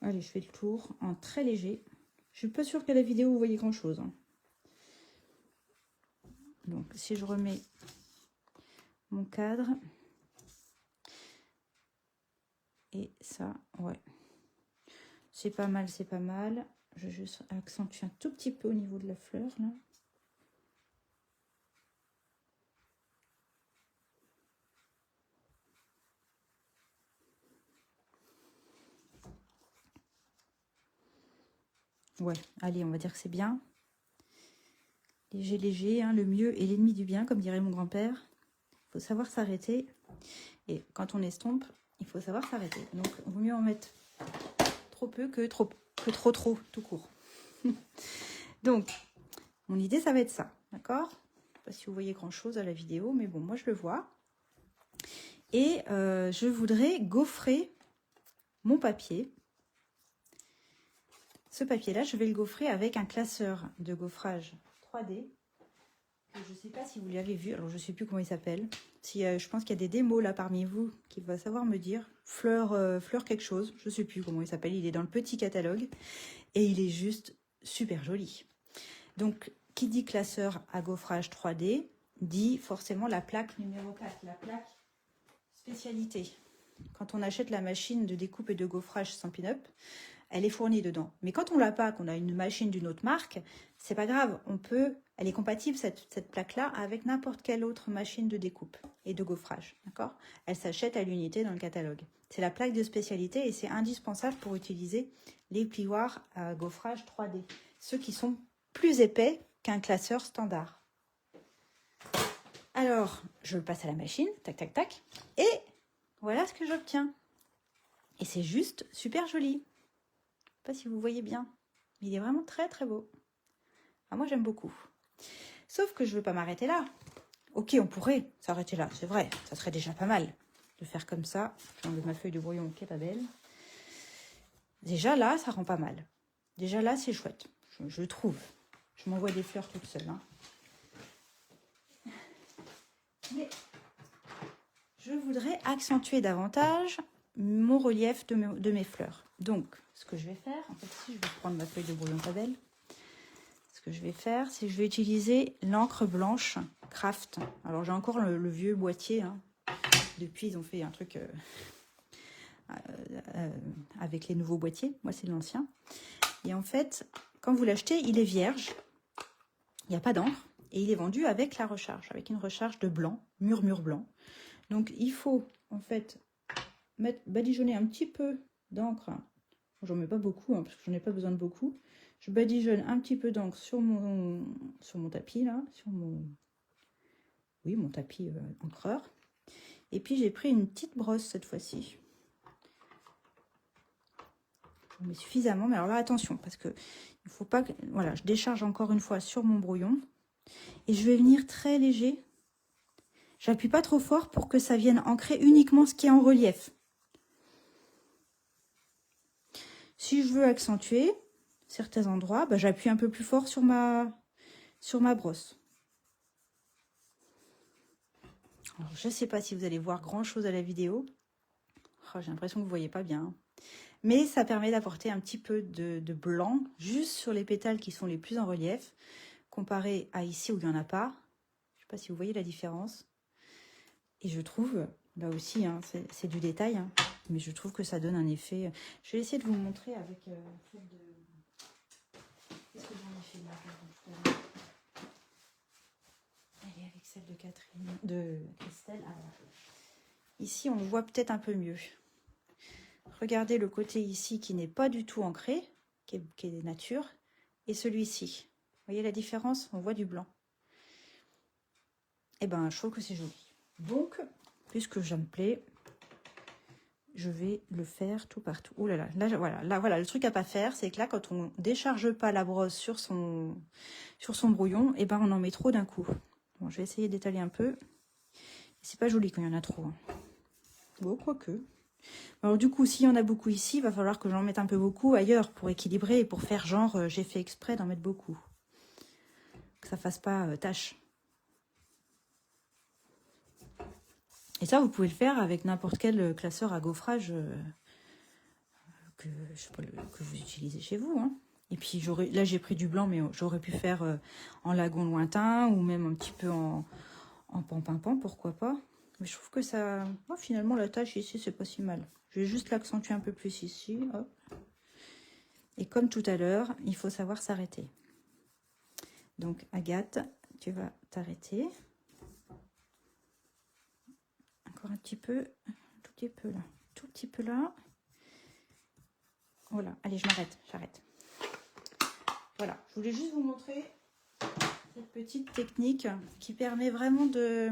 Allez, je fais le tour en très léger. Je suis pas sûre qu'à la vidéo, vous voyez grand-chose. Hein. Donc, si je remets mon cadre... Et ça, ouais. C'est pas mal, c'est pas mal. Je vais juste accentuer un tout petit peu au niveau de la fleur, là. Ouais, allez, on va dire que c'est bien. Léger, léger, hein, le mieux est l'ennemi du bien, comme dirait mon grand-père. Il faut savoir s'arrêter. Et quand on estompe, il faut savoir s'arrêter. Donc, il vaut mieux en mettre trop peu que trop, tout court. Donc, mon idée, ça va être ça, d'accord? Je ne sais pas si vous voyez grand-chose à la vidéo, mais bon, moi, je le vois. Et je voudrais gaufrer mon papier. Ce papier-là, je vais le gaufrer avec un classeur de gaufrage 3D. Je ne sais pas si vous l'avez vu, alors je ne sais plus comment il s'appelle. Si, je pense qu'il y a des démos là parmi vous qui vont savoir me dire. Fleur quelque chose, je ne sais plus comment il s'appelle. Il est dans le petit catalogue et il est juste super joli. Donc, qui dit classeur à gaufrage 3D, dit forcément la plaque numéro 4, la plaque spécialité. Quand on achète la machine de découpe et de gaufrage Stampin' Up, elle est fournie dedans. Mais quand on l'a pas, qu'on a une machine d'une autre marque, c'est pas grave. Elle est compatible, cette plaque-là, avec n'importe quelle autre machine de découpe et de gaufrage. D'accord ? Elle s'achète à l'unité dans le catalogue. C'est la plaque de spécialité et c'est indispensable pour utiliser les plioirs à gaufrage 3D. Ceux qui sont plus épais qu'un classeur standard. Alors, je le passe à la machine, tac, tac, tac. Et voilà ce que j'obtiens. Et c'est juste super joli. Je ne sais pas si vous voyez bien. Il est vraiment très très beau. Ah, moi j'aime beaucoup. Sauf que je ne veux pas m'arrêter là. Ok, on pourrait s'arrêter là, c'est vrai. Ça serait déjà pas mal de faire comme ça. J'enlève ma feuille de brouillon qui est pas belle. Déjà là, ça rend pas mal. Déjà là, c'est chouette. Je trouve. Je m'envoie des fleurs toute seule. Hein. Mais je voudrais accentuer davantage mon relief de mes fleurs. Donc, ce que je vais faire, en fait, si je vais prendre ma feuille de brouillon pas belle, ce que je vais faire, c'est que je vais utiliser l'encre blanche Craft. Alors, j'ai encore le vieux boîtier. Hein. Depuis, ils ont fait un truc avec les nouveaux boîtiers. Moi, c'est l'ancien. Et en fait, quand vous l'achetez, il est vierge. Il n'y a pas d'encre. Et il est vendu avec la recharge, avec une recharge de blanc, murmure blanc. Donc, il faut, en fait, badigeonner un petit peu d'encre. J'en mets pas beaucoup, hein, parce que j'en ai pas besoin de beaucoup. Je badigeonne un petit peu d'encre sur mon tapis, là, sur mon tapis encreur. Et puis, j'ai pris une petite brosse cette fois-ci. J'en mets suffisamment, mais alors là, attention, parce que il faut pas que... Voilà, je décharge encore une fois sur mon brouillon. Et je vais venir très léger. J'appuie pas trop fort pour que ça vienne ancrer uniquement ce qui est en relief. Si je veux accentuer certains endroits, bah, j'appuie un peu plus fort sur ma brosse. Alors, je ne sais pas si vous allez voir grand chose à la vidéo. Oh, j'ai l'impression que vous ne voyez pas bien. Mais ça permet d'apporter un petit peu de blanc juste sur les pétales qui sont les plus en relief, comparé à ici où il n'y en a pas. Je ne sais pas si vous voyez la différence. Et je trouve, là aussi, hein, c'est du détail, hein, mais je trouve que ça donne un effet. Je vais essayer de vous montrer avec celle de... Qu'est-ce que j'en ai fait là? Elle est avec celle de Catherine, de Christelle. Alors, ici, on le voit peut-être un peu mieux. Regardez le côté ici qui n'est pas du tout ancré, qui est nature, et celui-ci. Vous voyez la différence? On voit du blanc. Eh ben, je trouve que c'est joli. Donc, puisque ça me plaît, je vais le faire tout partout. Ouh là là, voilà, le truc à pas faire, c'est que là, quand on décharge pas la brosse sur son brouillon, eh ben, on en met trop d'un coup. Bon, je vais essayer d'étaler un peu. C'est pas joli quand il y en a trop. Hein. Bon, quoique. Alors du coup, s'il y en a beaucoup ici, il va falloir que j'en mette un peu beaucoup ailleurs pour équilibrer et pour faire genre, j'ai fait exprès d'en mettre beaucoup. Que ça fasse pas tache. Et ça, vous pouvez le faire avec n'importe quel classeur à gaufrage que vous utilisez chez vous. Hein. Et puis, là, j'ai pris du blanc, mais j'aurais pu faire en lagon lointain ou même un petit peu en pan-pimpant, pourquoi pas. Mais je trouve que ça... Oh, finalement, la tâche ici, c'est pas si mal. Je vais juste l'accentuer un peu plus ici. Hop. Et comme tout à l'heure, il faut savoir s'arrêter. Donc, Agathe, tu vas t'arrêter. Encore un petit peu, tout petit peu là, tout petit peu là. Voilà, allez, j'arrête. Voilà, je voulais juste vous montrer cette petite technique qui permet vraiment de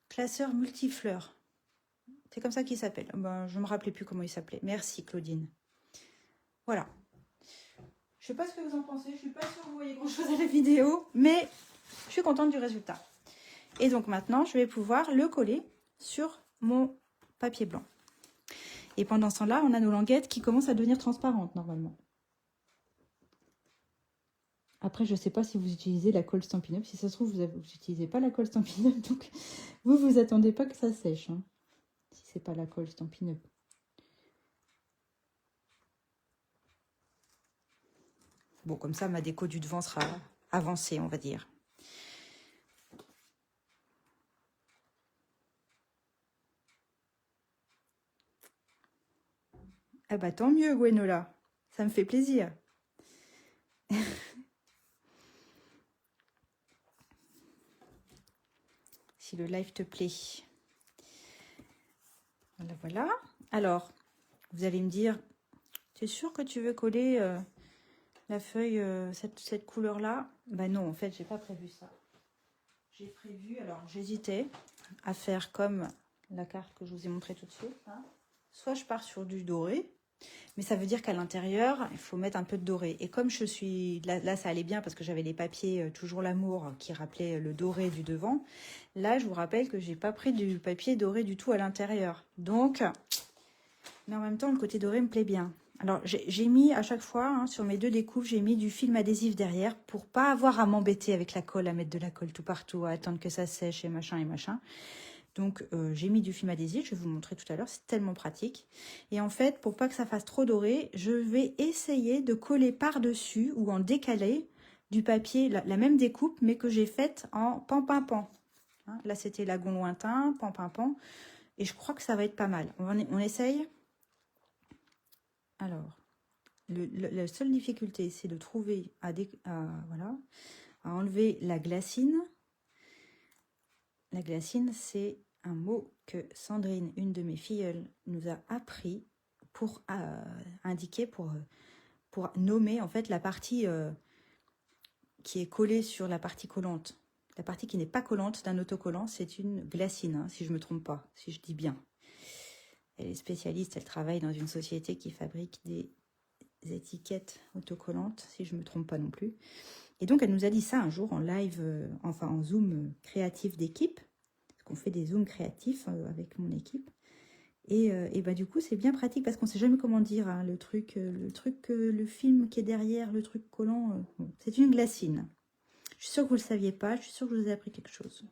classeur multifleurs. C'est comme ça qu'il s'appelle. Ben, je ne me rappelais plus comment il s'appelait. Merci Claudine. Voilà. Je ne sais pas ce que vous en pensez. Je ne suis pas sûre que vous voyez grand chose à la vidéo, mais je suis contente du résultat. Et donc maintenant, je vais pouvoir le coller sur mon papier blanc. Et pendant ce temps-là, on a nos languettes qui commencent à devenir transparentes normalement. Après, je ne sais pas si vous utilisez la colle Stampin' Up. Si ça se trouve, vous n'utilisez pas la colle Stampin' Up. Donc, vous attendez pas que ça sèche. Hein, si ce n'est pas la colle Stampin' Up. Bon, comme ça, ma déco du devant sera avancée, on va dire. Ah bah tant mieux, Gwenola. Ça me fait plaisir. Si le live te plaît. Voilà, voilà. Alors, vous allez me dire, tu es sûr que tu veux coller la feuille, cette couleur-là? Bah non, en fait, j'ai pas prévu ça. J'ai prévu, alors j'hésitais à faire comme la carte que je vous ai montrée tout de suite. Hein. Soit je pars sur du doré, mais ça veut dire qu'à l'intérieur, il faut mettre un peu de doré. Et comme je suis... Là ça allait bien parce que j'avais les papiers Toujours l'amour qui rappelaient le doré du devant. Là, je vous rappelle que j'ai pas pris du papier doré du tout à l'intérieur. Donc, mais en même temps, le côté doré me plaît bien. Alors, j'ai mis à chaque fois, hein, sur mes deux découpes, j'ai mis du film adhésif derrière pour pas avoir à m'embêter avec la colle, à mettre de la colle tout partout, à attendre que ça sèche et machin et machin. Donc, j'ai mis du film adhésif, je vais vous montrer tout à l'heure, c'est tellement pratique. Et en fait, pour pas que ça fasse trop doré, je vais essayer de coller par-dessus ou en décalé du papier, la même découpe, mais que j'ai faite en pan-pimpant. Hein, là, c'était lagon lointain, pan-pimpant. Et je crois que ça va être pas mal. On essaye. Alors, la seule difficulté, c'est de trouver voilà, à enlever la glacine. La glacine, c'est un mot que Sandrine, une de mes filleules, nous a appris pour indiquer, pour nommer en fait la partie qui est collée sur la partie collante. La partie qui n'est pas collante d'un autocollant, c'est une glacine, hein, si je ne me trompe pas, si je dis bien. Elle est spécialiste, elle travaille dans une société qui fabrique des étiquettes autocollantes, si je ne me trompe pas non plus. Et donc, elle nous a dit ça un jour en live, enfin en Zoom créatif d'équipe, parce qu'on fait des Zooms créatifs avec mon équipe. Et bah du coup, c'est bien pratique parce qu'on sait jamais comment dire, hein, le film qui est derrière, le truc collant. Bon, c'est une glacine. Je suis sûre que vous ne le saviez pas, je suis sûre que je vous ai appris quelque chose.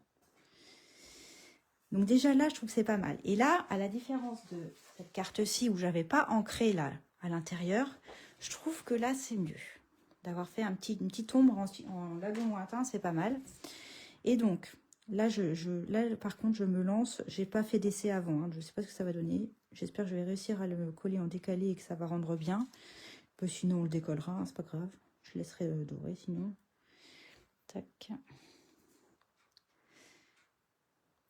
Donc déjà là, je trouve que c'est pas mal. Et là, à la différence de cette carte-ci où j'avais pas ancré là à l'intérieur, je trouve que là, c'est mieux. D'avoir fait une petite ombre en lagon lointain, c'est pas mal. Et donc, là, là, par contre, je me lance. J'ai pas fait d'essai avant. Hein. Je sais pas ce que ça va donner. J'espère que je vais réussir à le coller en décalé et que ça va rendre bien. Sinon, on le décollera. Hein, c'est pas grave. Je laisserai dorer sinon. Tac.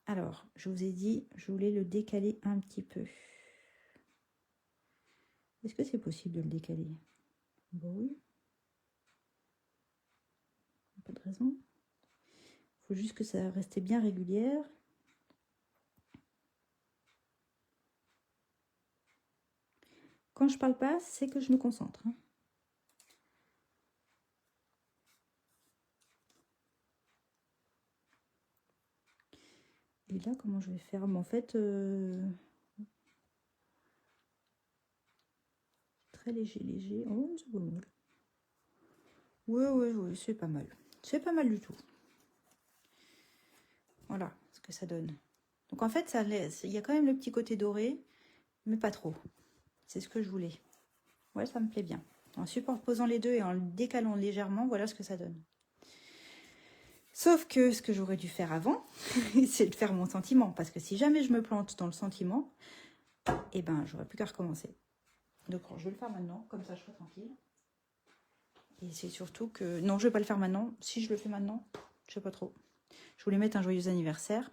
Alors, je vous ai dit, je voulais le décaler un petit peu. Est-ce que c'est possible de le décaler? Bon, oui. Pas de raison. Il faut juste que ça reste bien régulière. Quand je parle pas, c'est que je me concentre. Hein. Et là, comment je vais faire? Mais en fait, très léger, léger. Oh, c'est pas mal. Ouais, c'est pas mal. C'est pas mal du tout. Voilà ce que ça donne. Donc en fait, ça laisse. Il y a quand même le petit côté doré, mais pas trop. C'est ce que je voulais. Ouais, ça me plaît bien. En superposant les deux et en le décalant légèrement, voilà ce que ça donne. Sauf que ce que j'aurais dû faire avant, c'est de faire mon sentiment. Parce que si jamais je me plante dans le sentiment, eh ben, j'aurais plus qu'à recommencer. Donc, je vais le faire maintenant, comme ça je serai tranquille. Et c'est surtout que... Non, je vais pas le faire maintenant. Si je le fais maintenant, je sais pas trop. Je voulais mettre un joyeux anniversaire.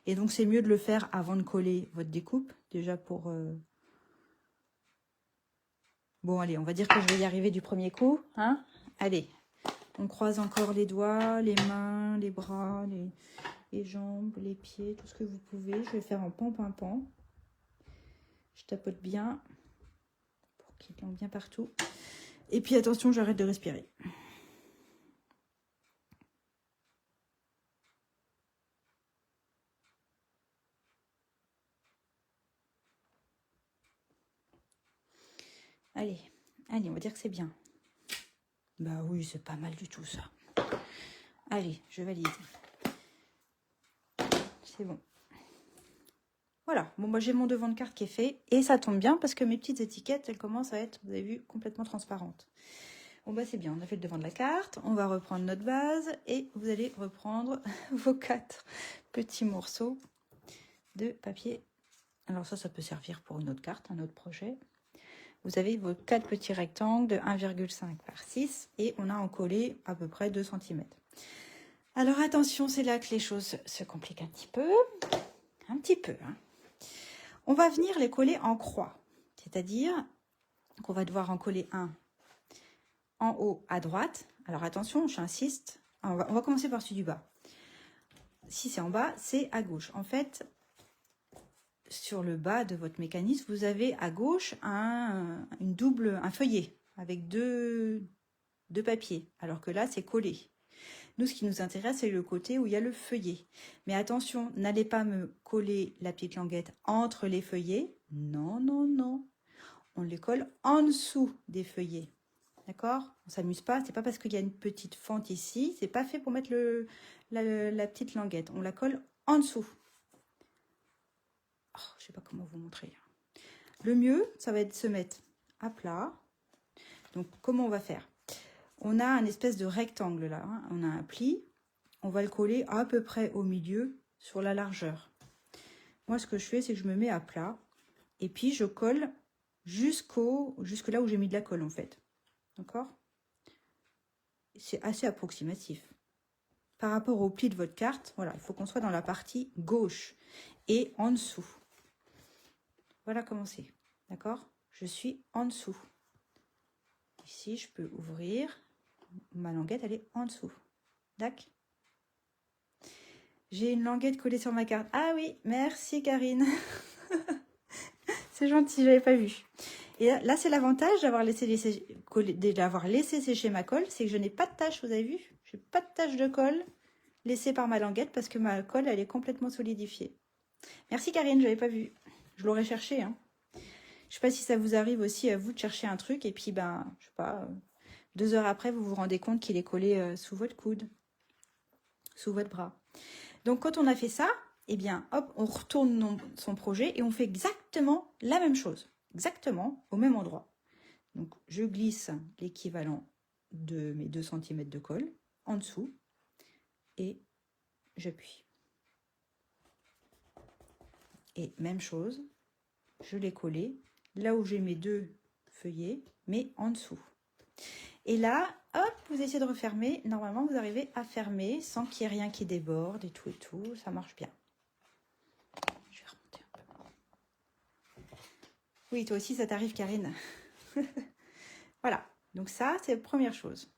Et donc, c'est mieux de le faire avant de coller votre découpe. Déjà pour... Bon, allez, on va dire que je vais y arriver du premier coup. Hein? Allez, on croise encore les doigts, les mains, les bras, les jambes, les pieds, tout ce que vous pouvez. Je vais faire en pan. Je tapote bien pour qu'il tombe bien partout. Et puis attention, j'arrête de respirer. Allez, on va dire que c'est bien. Bah oui, c'est pas mal du tout ça. Allez, je valide. C'est bon. Voilà, bon moi j'ai mon devant de carte qui est fait. Et ça tombe bien parce que mes petites étiquettes, elles commencent à être, vous avez vu, complètement transparentes. Bon bah c'est bien, on a fait le devant de la carte. On va reprendre notre base et vous allez reprendre vos 4 petits morceaux de papier. Alors ça peut servir pour une autre carte, un autre projet. Vous avez vos 4 petits rectangles de 1,5 par 6 et on a en collé à peu près 2 cm. Alors attention, c'est là que les choses se compliquent un petit peu. Hein. On va venir les coller en croix, c'est-à-dire qu'on va devoir en coller un en haut à droite. Alors attention, j'insiste, on va commencer par celui du bas. Si c'est en bas, c'est à gauche. En fait, sur le bas de votre mécanisme, vous avez à gauche un feuillet avec deux papiers, alors que là, c'est collé. Nous, ce qui nous intéresse, c'est le côté où il y a le feuillet. Mais attention, n'allez pas me coller la petite languette entre les feuillets. Non. On les colle en dessous des feuillets. D'accord? On ne s'amuse pas. C'est pas parce qu'il y a une petite fente ici. C'est pas fait pour mettre la petite languette. On la colle en dessous. Oh, je sais pas comment vous montrer. Le mieux, ça va être de se mettre à plat. Donc, comment on va faire? On a un espèce de rectangle là. Hein. On a un pli. On va le coller à peu près au milieu sur la largeur. Moi, ce que je fais, c'est que je me mets à plat. Et puis, je colle jusque là où j'ai mis de la colle, en fait. D'accord? C'est assez approximatif. Par rapport au pli de votre carte, voilà, il faut qu'on soit dans la partie gauche et en dessous. Voilà comment c'est. D'accord? Je suis en dessous. Ici, je peux ouvrir. Ma languette, elle est en dessous. D'accord? J'ai une languette collée sur ma carte. Ah oui, merci Karine. C'est gentil, je n'avais pas vu. Et là, c'est l'avantage d'avoir laissé sécher ma colle, c'est que je n'ai pas de tache, vous avez vu? Je n'ai pas de tache de colle laissée par ma languette parce que ma colle, elle est complètement solidifiée. Merci Karine, je n'avais pas vu. Je l'aurais cherché, hein. Je sais pas si ça vous arrive aussi à vous de chercher un truc et puis, ben, je sais pas, 2 heures après, vous vous rendez compte qu'il est collé sous votre coude, sous votre bras. Donc, quand on a fait ça, eh bien, hop, on retourne son projet et on fait exactement la même chose. Exactement au même endroit. Donc, je glisse l'équivalent de mes 2 cm de colle en dessous et j'appuie. Et même chose, je l'ai collé là où j'ai mes 2 feuillets, mais en dessous. Et là, hop, vous essayez de refermer. Normalement, vous arrivez à fermer sans qu'il y ait rien qui déborde et tout. Ça marche bien. Je vais remonter un peu. Oui, toi aussi, ça t'arrive, Karine. Voilà. Donc ça, c'est la première chose.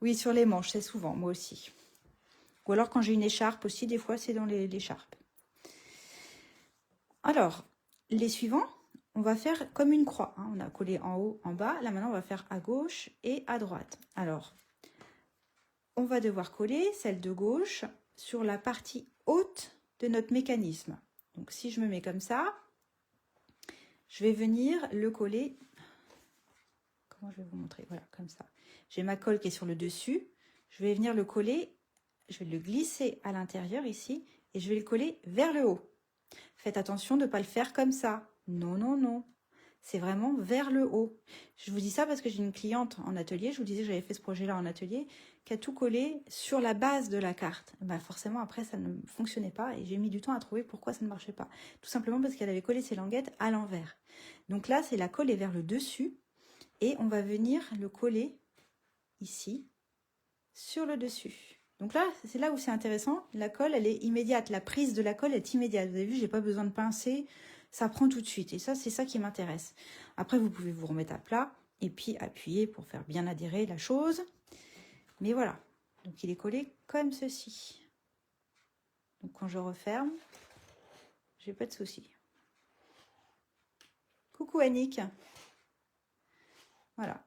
Oui, sur les manches, c'est souvent, moi aussi. Ou alors quand j'ai une écharpe aussi, des fois, c'est dans l'écharpe. Alors, les suivants, on va faire comme une croix. Hein. On a collé en haut, en bas. Là, maintenant, on va faire à gauche et à droite. Alors, on va devoir coller celle de gauche sur la partie haute de notre mécanisme. Donc, si je me mets comme ça, je vais venir le coller. Comment je vais vous montrer? Voilà, comme ça. J'ai ma colle qui est sur le dessus. Je vais venir le coller. Je vais le glisser à l'intérieur ici et je vais le coller vers le haut. Faites attention de ne pas le faire comme ça. Non, non, non. C'est vraiment vers le haut. Je vous dis ça parce que j'ai une cliente en atelier, je vous disais que j'avais fait ce projet-là en atelier, qui a tout collé sur la base de la carte. Ben forcément, après, ça ne fonctionnait pas et j'ai mis du temps à trouver pourquoi ça ne marchait pas. Tout simplement parce qu'elle avait collé ses languettes à l'envers. Donc là, c'est la colle est vers le dessus et on va venir le coller ici sur le dessus. Donc là, c'est là où c'est intéressant. La colle, elle est immédiate. La prise de la colle est immédiate. Vous avez vu, j'ai pas besoin de pincer. Ça prend tout de suite. Et ça, c'est ça qui m'intéresse. Après, vous pouvez vous remettre à plat et puis appuyer pour faire bien adhérer la chose. Mais voilà. Donc, il est collé comme ceci. Donc, quand je referme, j'ai pas de souci. Coucou Annick. Voilà.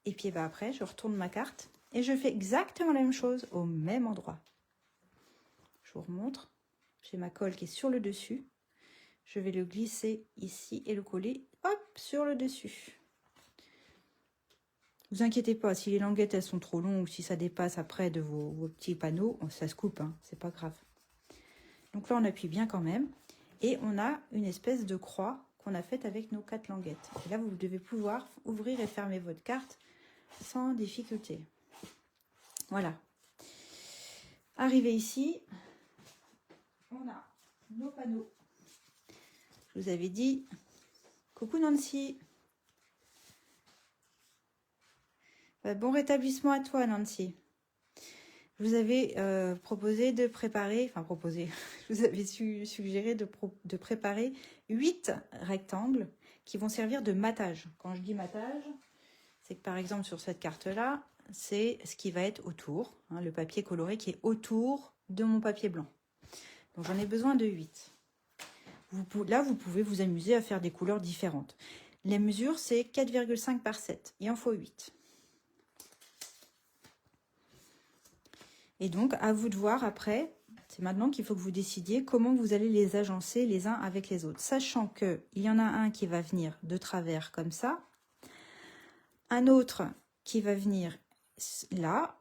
Et puis, bah, après, je retourne ma carte et je fais exactement la même chose au même endroit. Je vous remontre. J'ai ma colle qui est sur le dessus. Je vais le glisser ici et le coller, hop, sur le dessus. Vous inquiétez pas, si les languettes elles sont trop longues ou si ça dépasse après de vos petits panneaux, ça se coupe, hein, c'est pas grave. Donc là, on appuie bien quand même. Et on a une espèce de croix qu'on a faite avec nos 4 languettes. Et là, vous devez pouvoir ouvrir et fermer votre carte sans difficulté. Voilà. Arrivé ici, on a nos panneaux. Je vous avais dit, coucou Nancy. Bon rétablissement à toi Nancy. Je vous avais proposé de préparer, enfin proposé, je vous avais suggéré de préparer 8 rectangles qui vont servir de matage. Quand je dis matage, c'est que par exemple sur cette carte-là, c'est ce qui va être autour, hein, le papier coloré qui est autour de mon papier blanc. Donc j'en ai besoin de 8. Là, vous pouvez vous amuser à faire des couleurs différentes. Les mesures, c'est 4,5 par 7. Il en faut 8. Et donc, à vous de voir après, c'est maintenant qu'il faut que vous décidiez comment vous allez les agencer les uns avec les autres. Sachant qu'il y en a un qui va venir de travers comme ça, un autre qui va venir là,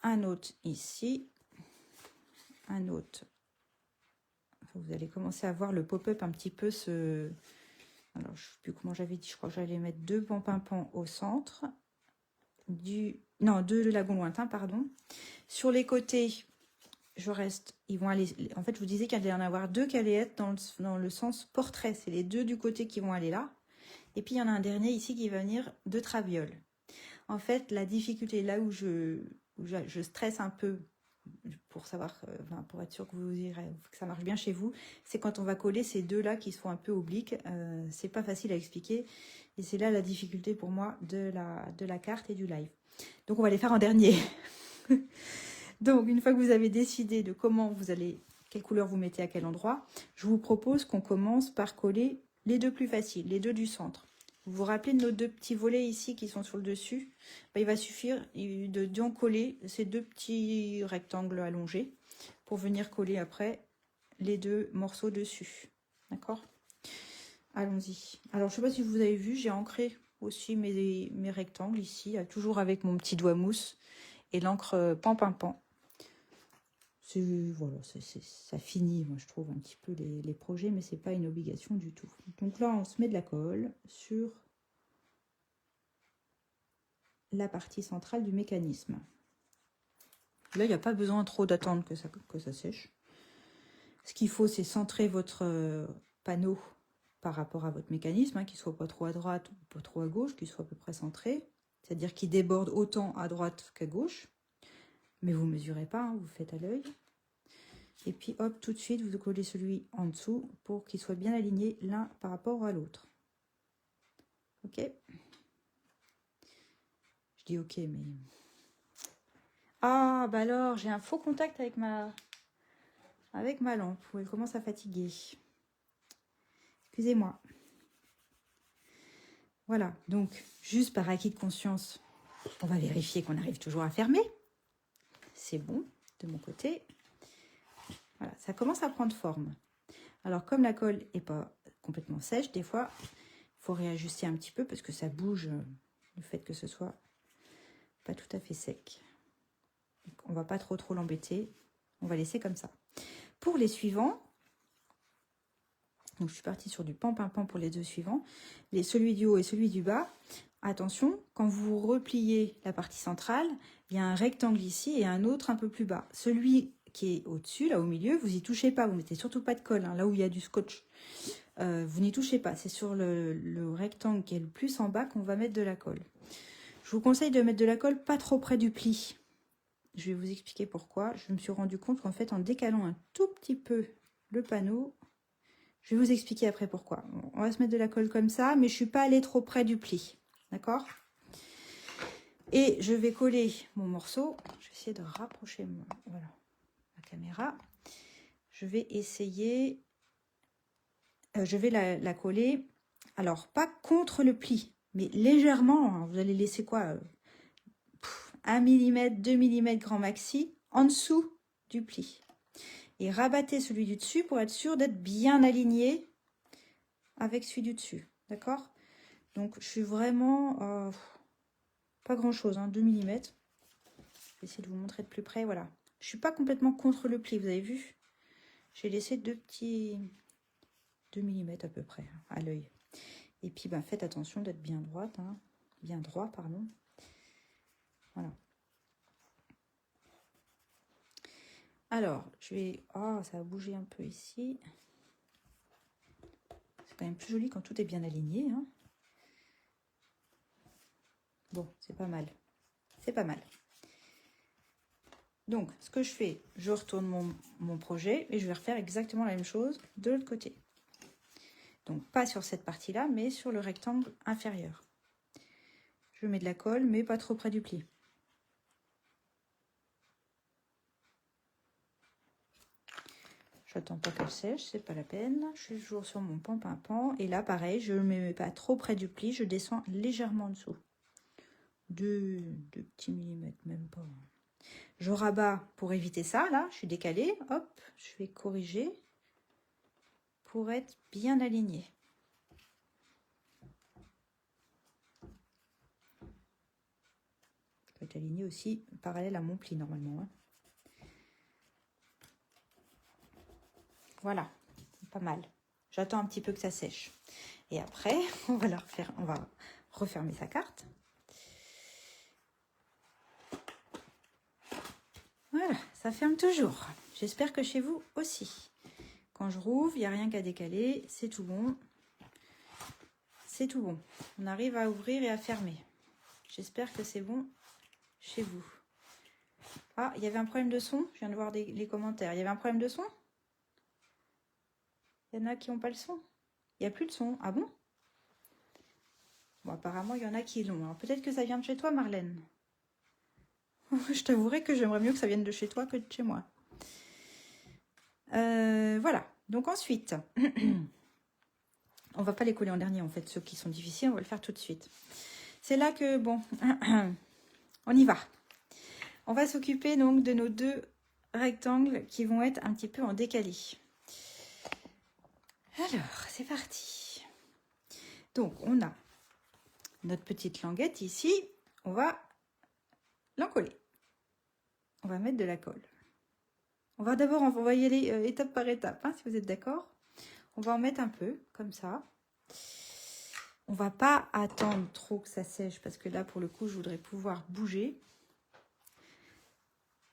un autre ici, un autre. Vous allez commencer à voir le pop-up un petit peu se... Alors, je ne sais plus comment j'avais dit, je crois que j'allais mettre 2 pans au centre, non, 2 lagons lointains, pardon. Sur les côtés, je reste, ils vont aller, en fait, je vous disais qu'il allait en avoir 2 qui allaient être dans le sens portrait, c'est les 2 du côté qui vont aller là. Et puis, il y en a un dernier ici qui va venir de traviole. En fait, la difficulté, là où je stresse un peu, pour savoir, pour être sûr que que ça marche bien chez vous, c'est quand on va coller ces 2-là qui sont un peu obliques. C'est pas facile à expliquer. Et c'est là la difficulté pour moi de la carte et du live. Donc, on va les faire en dernier. Donc, une fois que vous avez décidé de quelle couleur vous mettez à quel endroit, je vous propose qu'on commence par coller les 2 plus faciles, les 2 du centre. Vous vous rappelez de nos 2 petits volets ici qui sont sur le dessus? Il va suffire d'en coller ces 2 petits rectangles allongés pour venir coller après les 2 morceaux dessus. D'accord? Allons-y. Alors, je ne sais pas si vous avez vu, j'ai ancré aussi mes rectangles ici, toujours avec mon petit doigt mousse et l'encre pan. Voilà, ça finit, moi je trouve, un petit peu les projets, mais c'est pas une obligation du tout. Donc là, on se met de la colle sur la partie centrale du mécanisme. Là, il n'y a pas besoin trop d'attendre que ça sèche. Ce qu'il faut, c'est centrer votre panneau par rapport à votre mécanisme, hein, qu'il ne soit pas trop à droite ou pas trop à gauche, qu'il soit à peu près centré. C'est-à-dire qu'il déborde autant à droite qu'à gauche. Mais vous ne mesurez pas, hein, vous faites à l'œil. Et puis hop, tout de suite, vous collez celui en dessous pour qu'il soit bien aligné l'un par rapport à l'autre. Ok? Je dis ok, mais... Ah, bah alors, j'ai un faux contact avec ma lampe, où elle commence à fatiguer. Excusez-moi. Voilà, donc, juste par acquis de conscience, on va vérifier qu'on arrive toujours à fermer. C'est bon, de mon côté. Voilà, ça commence à prendre forme. Alors, comme la colle n'est pas complètement sèche, des fois, il faut réajuster un petit peu parce que ça bouge, le fait que ce soit pas tout à fait sec. Donc, on va pas trop l'embêter. On va laisser comme ça. Pour les suivants, donc je suis partie sur du pan pour les deux suivants. Celui du haut et celui du bas. Attention, quand vous repliez la partie centrale, il y a un rectangle ici et un autre un peu plus bas. Celui qui est au-dessus, là au milieu, vous y touchez pas. Vous mettez surtout pas de colle, hein, là où il y a du scotch. Vous n'y touchez pas. C'est sur le rectangle qui est le plus en bas qu'on va mettre de la colle. Je vous conseille de mettre de la colle pas trop près du pli. Je vais vous expliquer pourquoi. Je me suis rendu compte qu'en fait, en décalant un tout petit peu le panneau, je vais vous expliquer après pourquoi. On va se mettre de la colle comme ça, mais je ne suis pas allée trop près du pli. D'accord? Et je vais coller mon morceau. Je vais essayer de rapprocher voilà, la caméra. Je vais essayer... je vais la coller, alors pas contre le pli, mais légèrement. Hein, vous allez laisser quoi 1 mm, 2 mm grand maxi en dessous du pli. Et rabattez celui du dessus pour être sûr d'être bien aligné avec celui du dessus. D'accord? Donc, je suis vraiment... pas grand-chose, hein, 2 mm. Je vais essayer de vous montrer de plus près. Voilà. Je ne suis pas complètement contre le pli, vous avez vu? J'ai laissé 2 mm à peu près à l'œil. Et puis, ben, faites attention d'être bien droite. Hein, bien droit, pardon. Voilà. Alors, je vais... Oh, ça a bougé un peu ici. C'est quand même plus joli quand tout est bien aligné. Hein. Bon, c'est pas mal. C'est pas mal. Donc, ce que je fais, je retourne mon projet et je vais refaire exactement la même chose de l'autre côté. Donc, pas sur cette partie-là, mais sur le rectangle inférieur. Je mets de la colle, mais pas trop près du pli. J'attends pas qu'elle sèche, c'est pas la peine. Je suis toujours sur mon pan. Et là, pareil, je ne mets pas trop près du pli, je descends légèrement en dessous. 2 petits millimètres, même pas. Je rabats pour éviter ça, là, je suis décalée. Hop, je vais corriger pour être bien aligné. Je vais être aligné aussi parallèle à mon pli normalement. Hein. Voilà, pas mal. J'attends un petit peu que ça sèche. Et après, on va refermer sa carte. Voilà, ça ferme toujours. J'espère que chez vous aussi. Quand je rouvre, il n'y a rien qu'à décaler. C'est tout bon. C'est tout bon. On arrive à ouvrir et à fermer. J'espère que c'est bon chez vous. Ah, il y avait un problème de son. Je viens de voir les commentaires. Il y avait un problème de son? Il y en a qui n'ont pas le son. Il n'y a plus de son. Ah bon? Bon, apparemment, il y en a qui l'ont. Alors, peut-être que ça vient de chez toi, Marlène. Je t'avouerai que j'aimerais mieux que ça vienne de chez toi que de chez moi. Voilà. Donc ensuite, on va pas les coller en dernier, en fait. Ceux qui sont difficiles, on va le faire tout de suite. C'est là que, bon, on y va. On va s'occuper donc de nos 2 rectangles qui vont être un petit peu en décalé. Alors, c'est parti. Donc, on a notre petite languette ici. On va l'encoller. On va mettre de la colle. On va d'abord, on va y aller étape par étape, hein, si vous êtes d'accord. On va en mettre un peu, comme ça. On va pas attendre trop que ça sèche, parce que là, pour le coup, je voudrais pouvoir bouger.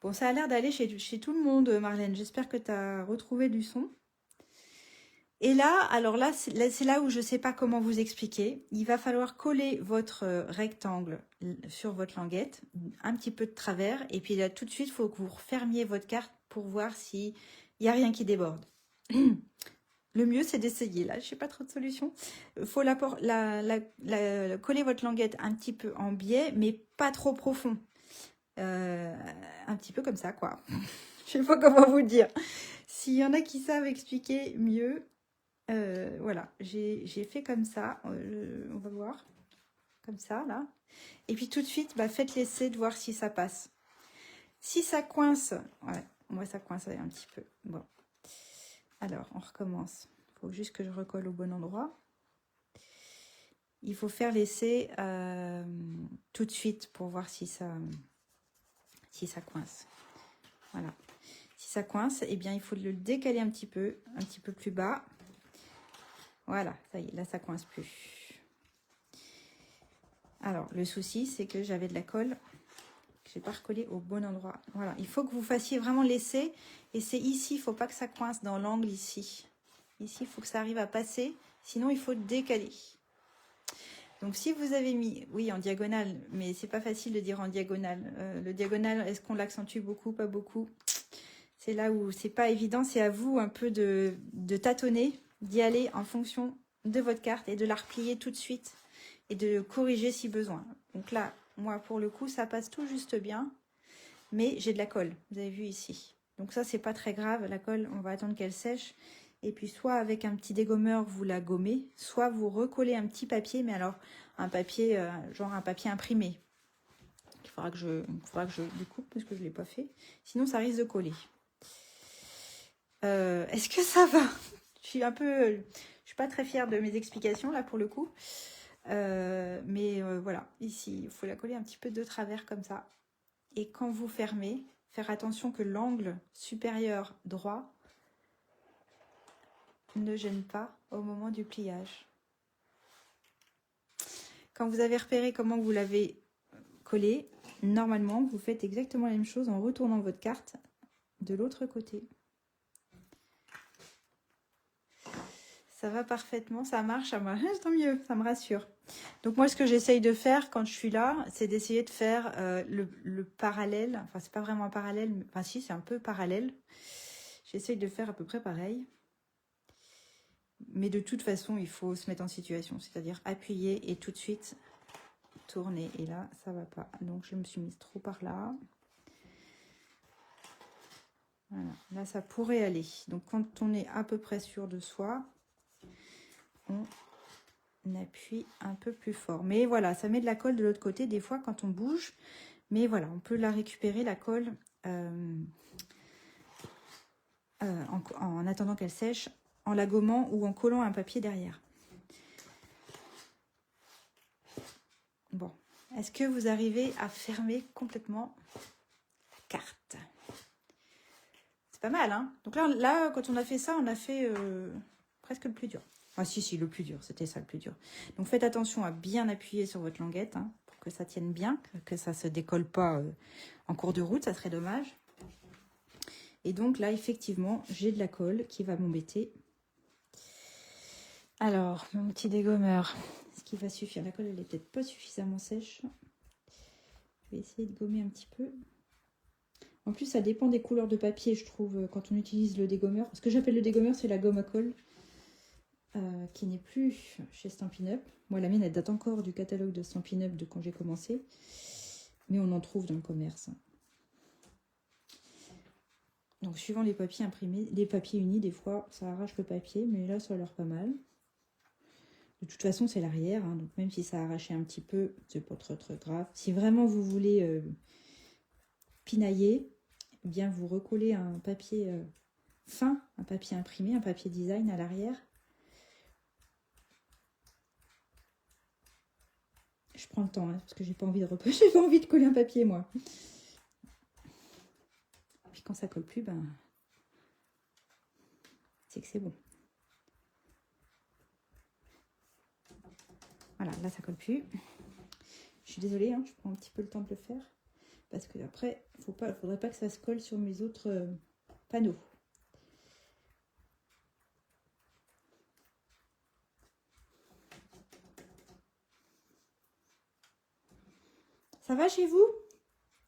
Bon, ça a l'air d'aller chez tout le monde, Marlène. J'espère que tu as retrouvé du son. Et là, alors là, c'est là où je ne sais pas comment vous expliquer. Il va falloir coller votre rectangle sur votre languette, un petit peu de travers. Et puis là, tout de suite, il faut que vous refermiez votre carte pour voir s'il n'y a rien qui déborde. Le mieux, c'est d'essayer. Là, je n'ai pas trop de solution. Il faut coller votre languette un petit peu en biais, mais pas trop profond. Un petit peu comme ça, quoi. Je ne sais pas comment vous dire. S'il y en a qui savent expliquer mieux, voilà, j'ai fait comme ça. On va voir. Comme ça, là. Et puis tout de suite, faites l'essai de voir si ça passe. Si ça coince, ouais, moi ça coince un petit peu. Bon. Alors, on recommence. Il faut juste que je recolle au bon endroit. Il faut faire l'essai tout de suite pour voir si ça coince. Voilà. Si ça coince, eh bien, il faut le décaler un petit peu plus bas. Voilà, ça y est, là, ça coince plus. Alors, le souci, c'est que j'avais de la colle que j'ai pas recollée au bon endroit. Voilà, il faut que vous fassiez vraiment l'essai. Et c'est ici, il ne faut pas que ça coince dans l'angle ici. Ici, il faut que ça arrive à passer. Sinon, il faut décaler. Donc, si vous avez mis, oui, en diagonale, mais c'est pas facile de dire en diagonale. Le diagonal, est-ce qu'on l'accentue beaucoup, pas beaucoup? C'est là où c'est pas évident. C'est à vous un peu de tâtonner, d'y aller en fonction de votre carte et de la replier tout de suite et de corriger si besoin. Donc là, moi, pour le coup, ça passe tout juste bien, mais j'ai de la colle. Vous avez vu ici. Donc ça, c'est pas très grave. La colle, on va attendre qu'elle sèche. Et puis, soit avec un petit dégommeur, vous la gommez, soit vous recollez un petit papier, mais alors un papier, genre un papier imprimé. Il faudra que je découpe parce que je ne l'ai pas fait. Sinon, ça risque de coller. Est-ce que ça va? Je suis pas très fière de mes explications là pour le coup. Mais voilà, ici, il faut la coller un petit peu de travers comme ça. Et quand vous fermez, faire attention que l'angle supérieur droit ne gêne pas au moment du pliage. Quand vous avez repéré comment vous l'avez collé, normalement, vous faites exactement la même chose en retournant votre carte de l'autre côté. Ça va parfaitement, ça marche, tant mieux, ça me rassure. Donc moi, ce que j'essaye de faire quand je suis là, c'est d'essayer de faire le parallèle. Enfin, c'est pas vraiment un parallèle, mais, enfin si, c'est un peu parallèle. J'essaye de faire à peu près pareil. Mais de toute façon, il faut se mettre en situation, c'est-à-dire appuyer et tout de suite tourner. Et là, ça va pas. Donc, je me suis mise trop par là. Voilà, là, ça pourrait aller. Donc, quand on est à peu près sûr de soi, on appuie un peu plus fort. Mais voilà, ça met de la colle de l'autre côté, des fois, quand on bouge. Mais voilà, on peut la récupérer, la colle, en attendant qu'elle sèche, en la gommant ou en collant un papier derrière. Bon, est-ce que vous arrivez à fermer complètement la carte? C'est pas mal, hein? Donc là, quand on a fait ça, on a fait presque le plus dur. Ah si, le plus dur, c'était ça le plus dur. Donc faites attention à bien appuyer sur votre languette, hein, pour que ça tienne bien, que ça ne se décolle pas en cours de route, ça serait dommage. Et donc là, effectivement, j'ai de la colle qui va m'embêter. Alors, mon petit dégommeur, est-ce qu'il va suffire? La colle, elle n'est peut-être pas suffisamment sèche. Je vais essayer de gommer un petit peu. En plus, ça dépend des couleurs de papier, je trouve, quand on utilise le dégommeur. Ce que j'appelle le dégommeur, c'est la gomme à colle, qui n'est plus chez Stampin' Up. Moi, la mienne, elle date encore du catalogue de Stampin' Up de quand j'ai commencé. Mais on en trouve dans le commerce. Donc, suivant les papiers imprimés, les papiers unis, des fois, ça arrache le papier. Mais là, ça a l'air pas mal. De toute façon, c'est l'arrière. Hein, donc, même si ça a arraché un petit peu, c'est pas très, très grave. Si vraiment vous voulez pinailler, eh bien, vous recollez un papier fin, un papier imprimé, un papier design à l'arrière. Je prends le temps, hein, parce que j'ai pas envie j'ai pas envie de coller un papier, moi. Puis quand ça colle plus, ben, c'est que c'est bon. Voilà, là ça colle plus. Je suis désolée, hein, je prends un petit peu le temps de le faire. Parce que après, faudrait pas que ça se colle sur mes autres panneaux. Ça va chez vous?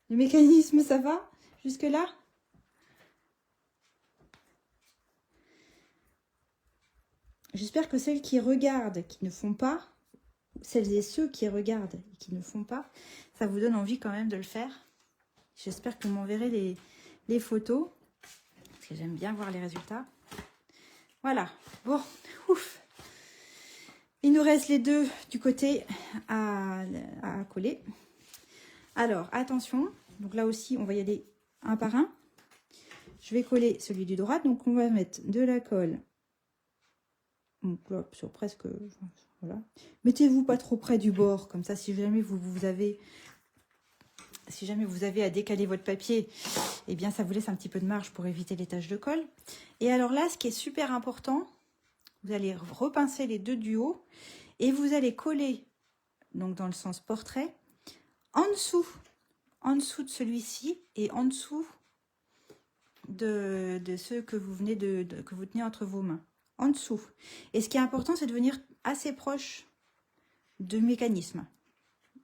Le mécanisme, ça va? Jusque-là? J'espère que celles qui regardent, qui ne font pas, celles et ceux qui regardent et qui ne font pas, ça vous donne envie quand même de le faire. J'espère que vous m'enverrez les photos, parce que j'aime bien voir les résultats. Voilà, bon, ouf. Il nous reste les deux du côté à coller. Alors, attention, donc là aussi, on va y aller un par un. Je vais coller celui du droit, donc on va mettre de la colle. Donc là, sur presque, voilà. Mettez-vous pas trop près du bord, comme ça, si jamais vous avez à décaler votre papier, eh bien, ça vous laisse un petit peu de marge pour éviter les taches de colle. Et alors là, ce qui est super important, vous allez repincer les deux du haut et vous allez coller, donc dans le sens portrait, en dessous de celui-ci et en dessous de ceux que vous venez que vous tenez entre vos mains. En dessous. Et ce qui est important, c'est de venir assez proche du mécanisme.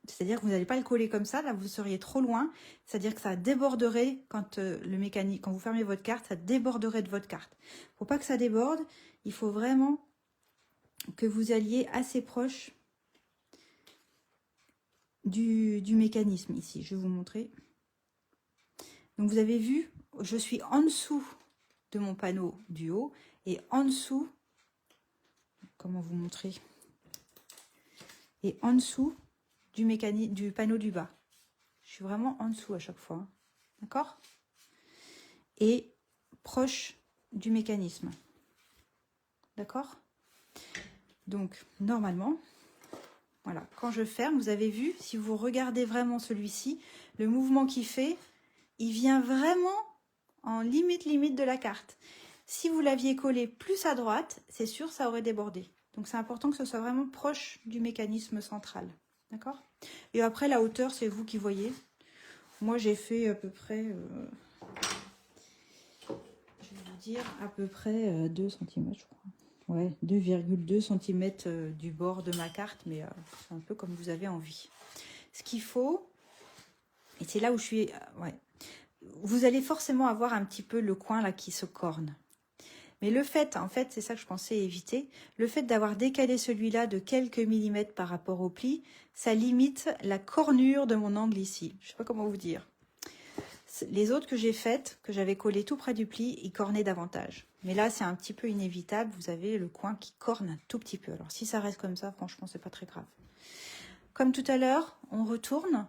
C'est-à-dire que vous n'allez pas le coller comme ça, là vous seriez trop loin. C'est-à-dire que ça déborderait quand quand vous fermez votre carte, ça déborderait de votre carte. Pour pas que ça déborde, il faut vraiment que vous alliez assez proche du mécanisme ici. Je vais vous montrer. Donc vous avez vu, je suis en dessous de mon panneau du haut et en dessous, comment vous montrer, et en dessous du panneau du bas. Je suis vraiment en dessous à chaque fois, hein. D'accord? Et proche du mécanisme. D'accord? Donc, normalement, voilà, quand je ferme, vous avez vu, si vous regardez vraiment celui-ci, le mouvement qu'il fait, il vient vraiment en limite de la carte. Si vous l'aviez collé plus à droite, c'est sûr, ça aurait débordé. Donc, c'est important que ce soit vraiment proche du mécanisme central. D'accord? Et après, la hauteur, c'est vous qui voyez. Moi, j'ai fait à peu près, je vais vous dire, à peu près 2 cm, je crois. Ouais, 2,2 cm du bord de ma carte, mais c'est un peu comme vous avez envie. Ce qu'il faut, et c'est là où je suis, ouais, vous allez forcément avoir un petit peu le coin là qui se corne. Mais le fait, en fait, c'est ça que je pensais éviter, le fait d'avoir décalé celui-là de quelques millimètres par rapport au pli, ça limite la cornure de mon angle ici. Je ne sais pas comment vous dire. Les autres que j'ai faites, que j'avais collé tout près du pli, ils cornaient davantage. Mais là, c'est un petit peu inévitable. Vous avez le coin qui corne un tout petit peu. Alors, si ça reste comme ça, franchement, c'est pas très grave. Comme tout à l'heure, on retourne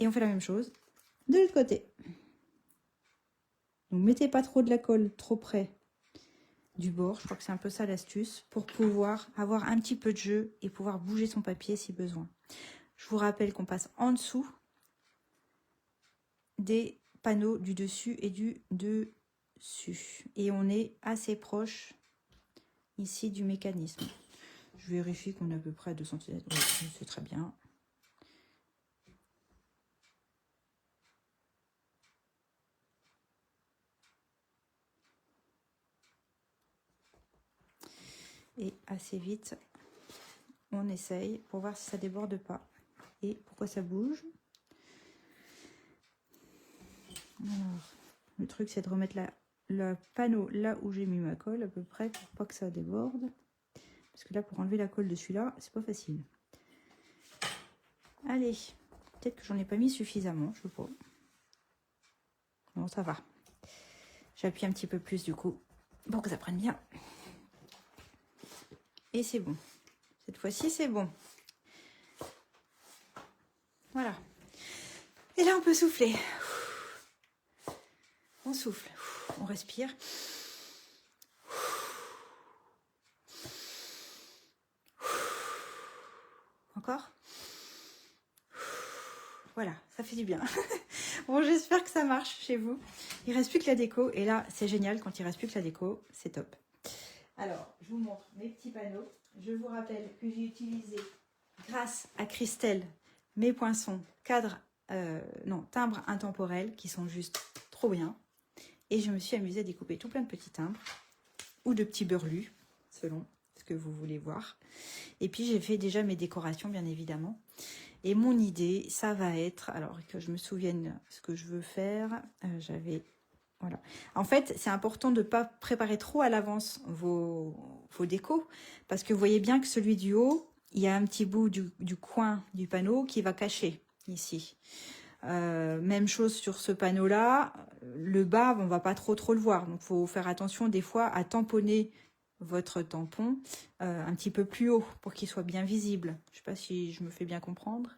et on fait la même chose de l'autre côté. Donc, mettez pas trop de la colle trop près du bord. Je crois que c'est un peu ça l'astuce pour pouvoir avoir un petit peu de jeu et pouvoir bouger son papier si besoin. Je vous rappelle qu'on passe en dessous des panneaux du dessus et du dessus. Et on est assez proche ici du mécanisme. Je vérifie qu'on est à peu près à 2 cm. Oui, c'est très bien. Et assez vite, on essaye pour voir si ça déborde pas. Et pourquoi ça bouge. Alors, le truc, c'est de remettre le panneau là où j'ai mis ma colle à peu près pour pas que ça déborde. Parce que là, pour enlever la colle de celui-là, c'est pas facile. Allez, peut-être que j'en ai pas mis suffisamment, je sais pas. Bon, ça va. J'appuie un petit peu plus du coup pour que ça prenne bien. Et c'est bon. Cette fois-ci, c'est bon. Voilà. Et là, on peut souffler. On souffle. On respire. Encore. voilà, ça fait du bien. Bon, j'espère que ça marche chez vous. Il reste plus que la déco. Et là, c'est génial, quand il reste plus que la déco, c'est top. Alors, je vous montre mes petits panneaux. Je vous rappelle que j'ai utilisé, grâce à Christelle, mes poinçons cadres, timbres intemporels, qui sont juste trop bien. Et je me suis amusée à découper tout plein de petits timbres, ou de petits beurlus, selon ce que vous voulez voir. Et puis, j'ai fait déjà mes décorations, bien évidemment. Et mon idée, ça va être, alors que je me souvienne ce que je veux faire, voilà. En fait, c'est important de ne pas préparer trop à l'avance vos décos, parce que vous voyez bien que celui du haut, il y a un petit bout du coin du panneau qui va cacher ici. Même chose sur ce panneau-là, le bas, on va pas trop le voir, donc il faut faire attention des fois à tamponner votre tampon un petit peu plus haut pour qu'il soit bien visible. Je sais pas si je me fais bien comprendre.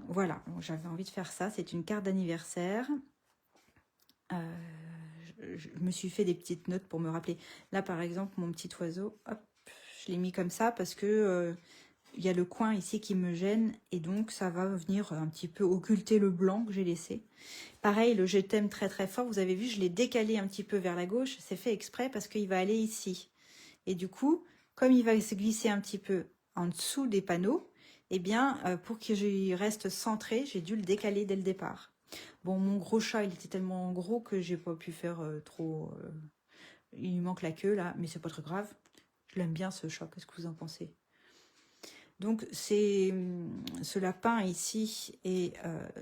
Voilà, j'avais envie de faire ça. C'est une carte d'anniversaire. Je me suis fait des petites notes pour me rappeler. Là, par exemple, mon petit oiseau, hop, je l'ai mis comme ça parce que il y a le coin ici qui me gêne et donc ça va venir un petit peu occulter le blanc que j'ai laissé. Pareil, le je t'aime très très fort, vous avez vu, je l'ai décalé un petit peu vers la gauche. C'est fait exprès parce qu'il va aller ici. Et du coup, comme il va se glisser un petit peu en dessous des panneaux, eh bien, pour qu'il reste centré, j'ai dû le décaler dès le départ. Bon, mon gros chat, il était tellement gros que j'ai pas pu faire trop... il lui manque la queue, là, mais c'est pas très grave. Je l'aime bien, ce chat. Qu'est-ce que vous en pensez? Donc, c'est ce lapin ici, et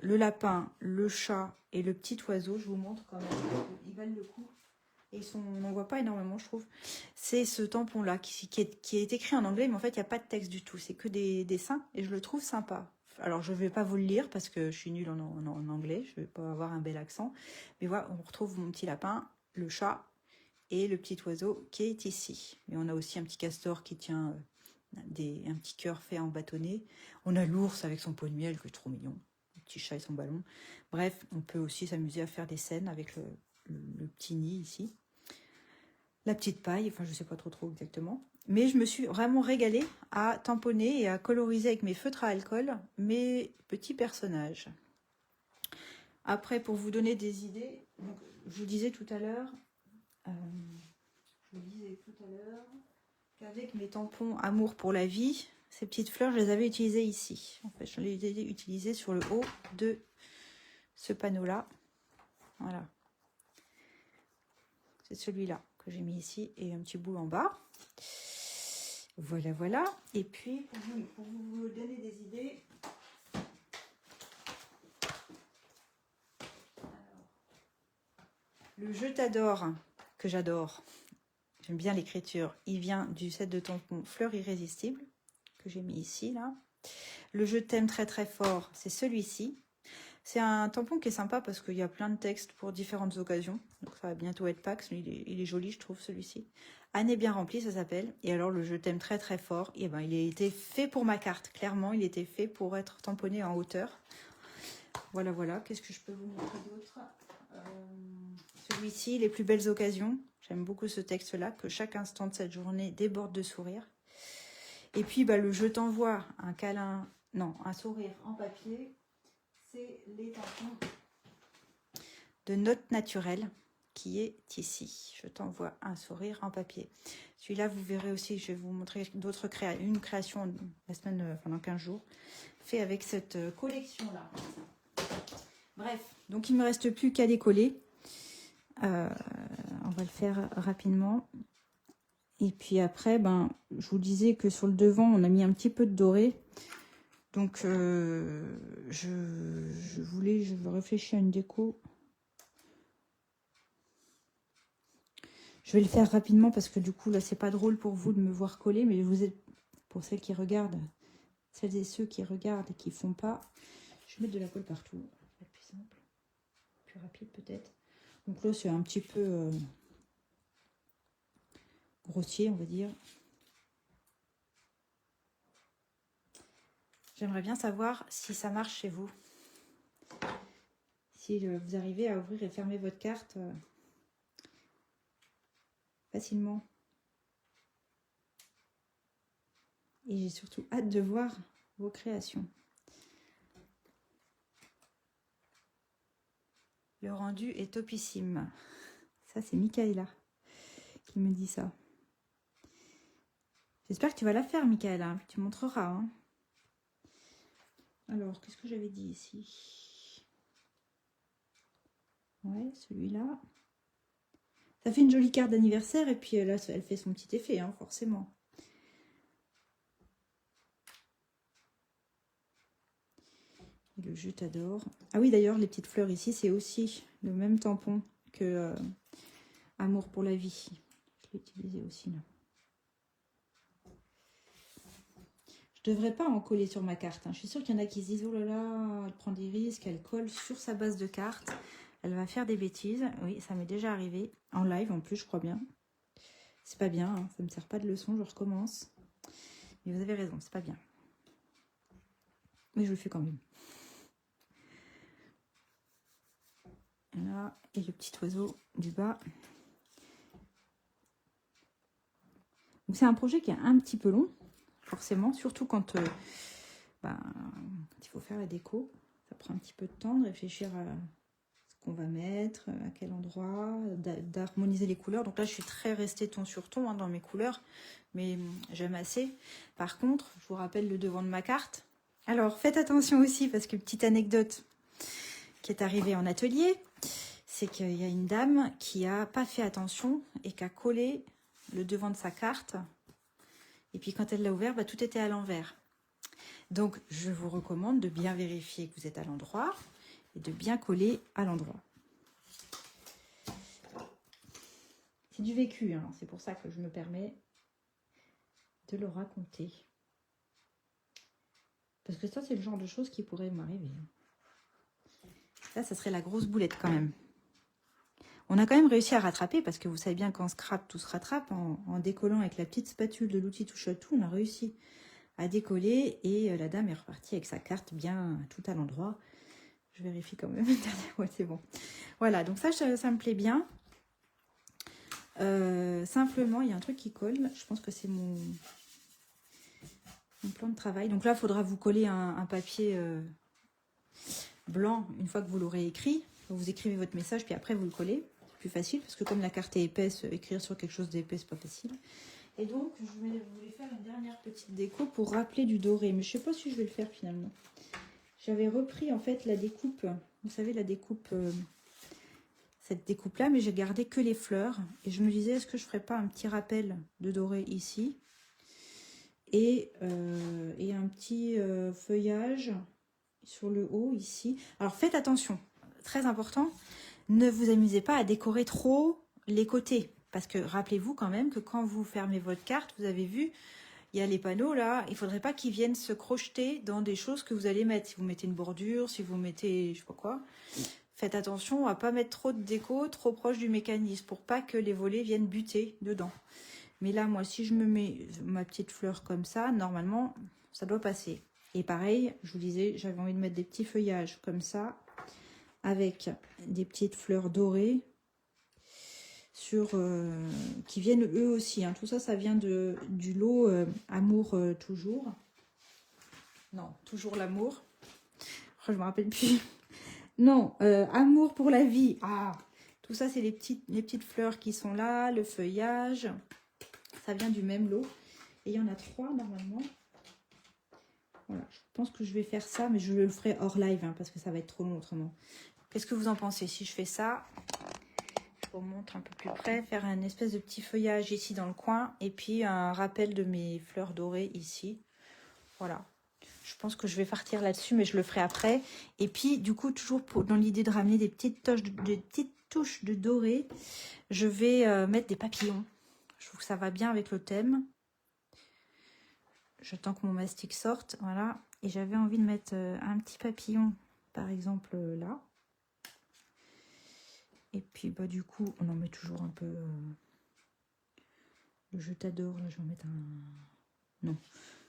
le lapin, le chat et le petit oiseau, je vous montre quand même. Ils valent le coup. Et on n'en voit pas énormément, je trouve. C'est ce tampon-là qui est écrit en anglais, mais en fait, il n'y a pas de texte du tout. C'est que des dessins, et je le trouve sympa. Alors, je ne vais pas vous le lire, parce que je suis nulle en anglais. Je ne vais pas avoir un bel accent. Mais voilà, on retrouve mon petit lapin, le chat, et le petit oiseau qui est ici. Et on a aussi un petit castor qui tient un petit cœur fait en bâtonnet. On a l'ours avec son pot de miel, qui est trop mignon. Le petit chat et son ballon. Bref, on peut aussi s'amuser à faire des scènes avec le petit nid ici. La petite paille, enfin je sais pas trop exactement. Mais je me suis vraiment régalée à tamponner et à coloriser avec mes feutres à alcool mes petits personnages. Après, pour vous donner des idées, donc, je vous disais tout à l'heure, qu'avec mes tampons Amour pour la vie, ces petites fleurs, je les avais utilisées ici. En fait, je les ai utilisées sur le haut de ce panneau-là. Voilà. C'est celui-là que j'ai mis ici et un petit bout en bas. Voilà. Et puis, pour vous donner des idées, le Je t'adore, que j'adore, j'aime bien l'écriture, il vient du set de tampons Fleurs irrésistibles, que j'ai mis ici, là. Le Je t'aime très très fort, c'est celui-ci. C'est un tampon qui est sympa parce qu'il y a plein de textes pour différentes occasions. Donc ça va bientôt être Pâques. Il est joli, je trouve, celui-ci. Année bien remplie, ça s'appelle. Et alors, le Je t'aime très très fort, et ben, il a été fait pour ma carte. Clairement, il était fait pour être tamponné en hauteur. Voilà. Qu'est-ce que je peux vous montrer d'autre? Celui-ci, les plus belles occasions. J'aime beaucoup ce texte-là, que chaque instant de cette journée déborde de sourire. Et puis, bah, le Je t'envoie un câlin, non, un sourire en papier. C'est les tampons de Notes Naturelles qui est ici. Je t'envoie un sourire en papier. Celui-là, vous verrez aussi, je vais vous montrer une création la semaine, pendant 15 jours, fait avec cette collection-là. Bref, donc il ne me reste plus qu'à décoller. On va le faire rapidement. Et puis après, je vous disais que sur le devant, on a mis un petit peu de doré. Donc, je réfléchir à une déco. Je vais le faire rapidement parce que du coup, là, c'est pas drôle pour vous de me voir coller. Mais vous êtes, pour celles qui regardent, celles et ceux qui regardent et qui font pas, je vais mettre de la colle partout. Ça va être plus simple, plus rapide peut-être. Donc là, c'est un petit peu grossier, on va dire. J'aimerais bien savoir si ça marche chez vous. Si vous arrivez à ouvrir et fermer votre carte facilement. Et j'ai surtout hâte de voir vos créations. Le rendu est topissime. Ça, c'est Michaela qui me dit ça. J'espère que tu vas la faire, Michaela. Tu montreras. Hein. Alors, qu'est-ce que j'avais dit ici? Ouais, celui-là. Ça fait une jolie carte d'anniversaire et puis là, elle fait son petit effet, hein, forcément. Et le je t'adore. Ah oui, d'ailleurs, les petites fleurs ici, c'est aussi le même tampon que Amour pour la vie. Je l'ai utilisé aussi là. Je ne devrais pas en coller sur ma carte. Hein. Je suis sûre qu'il y en a qui se disent, oh là là, elle prend des risques, elle colle sur sa base de carte. Elle va faire des bêtises. Oui, ça m'est déjà arrivé. En live, en plus, je crois bien. C'est pas bien, hein. Ça ne me sert pas de leçon, je recommence. Mais vous avez raison, c'est pas bien. Mais je le fais quand même. Là, et le petit oiseau du bas. Donc c'est un projet qui est un petit peu long, forcément, surtout quand il faut faire la déco. Ça prend un petit peu de temps de réfléchir à ce qu'on va mettre, à quel endroit, d'harmoniser les couleurs. Donc là, je suis très restée ton sur ton hein, dans mes couleurs, mais j'aime assez. Par contre, je vous rappelle le devant de ma carte. Alors, faites attention aussi, parce que petite anecdote qui est arrivée en atelier, c'est qu'il y a une dame qui n'a pas fait attention et qui a collé le devant de sa carte. Et puis quand elle l'a ouvert, tout était à l'envers. Donc, je vous recommande de bien vérifier que vous êtes à l'endroit et de bien coller à l'endroit. C'est du vécu, hein. C'est pour ça que je me permets de le raconter. Parce que ça, c'est le genre de choses qui pourrait m'arriver. Là, ça serait la grosse boulette quand même. On a quand même réussi à rattraper parce que vous savez bien qu'en scrap, tout se rattrape. En décollant avec la petite spatule de l'outil touche à tout, on a réussi à décoller et la dame est repartie avec sa carte bien tout à l'endroit. Je vérifie quand même. Ouais, c'est bon. Voilà, donc ça me plaît bien. Simplement, il y a un truc qui colle. Je pense que c'est mon plan de travail. Donc là, il faudra vous coller un papier blanc une fois que vous l'aurez écrit. Vous écrivez votre message, puis après vous le collez. C'est plus facile parce que comme la carte est épaisse, écrire sur quelque chose d'épais, c'est pas facile. Et donc, je voulais faire une dernière petite déco pour rappeler du doré. Mais je sais pas si je vais le faire finalement. J'avais repris en fait la découpe. Vous savez, la découpe, cette découpe-là, mais j'ai gardé que les fleurs. Et je me disais, est-ce que je ferais pas un petit rappel de doré ici et un petit feuillage sur le haut ici. Alors faites attention, très important, ne vous amusez pas à décorer trop les côtés. Parce que rappelez-vous quand même que quand vous fermez votre carte, vous avez vu, il y a les panneaux là, il ne faudrait pas qu'ils viennent se crocheter dans des choses que vous allez mettre. Si vous mettez une bordure, si vous mettez je sais pas quoi, faites attention à ne pas mettre trop de déco trop proche du mécanisme pour pas que les volets viennent buter dedans. Mais là, moi, si je me mets ma petite fleur comme ça, normalement, ça doit passer. Et pareil, je vous disais, j'avais envie de mettre des petits feuillages comme ça, avec des petites fleurs dorées, qui viennent eux aussi. Hein. Tout ça, ça vient du lot Amour toujours. Non, toujours l'amour. Je me rappelle plus. Non, Amour pour la vie. Ah, tout ça, c'est les petites fleurs qui sont là, le feuillage. Ça vient du même lot. Et il y en a 3 normalement. Voilà, je pense que je vais faire ça, mais je le ferai hors live, hein, parce que ça va être trop long autrement. Qu'est-ce que vous en pensez si je fais ça? Je vous montre un peu plus près. Faire un espèce de petit feuillage ici dans le coin. Et puis un rappel de mes fleurs dorées ici. Voilà. Je pense que je vais partir là-dessus, mais je le ferai après. Et puis, du coup, toujours dans l'idée de ramener des petites touches de doré, je vais mettre des papillons. Je trouve que ça va bien avec le thème. J'attends que mon mastic sorte, voilà. Et j'avais envie de mettre un petit papillon, par exemple, là. Et puis, du coup, on en met toujours un peu... le je t'adore, là, je vais en mettre un... Non,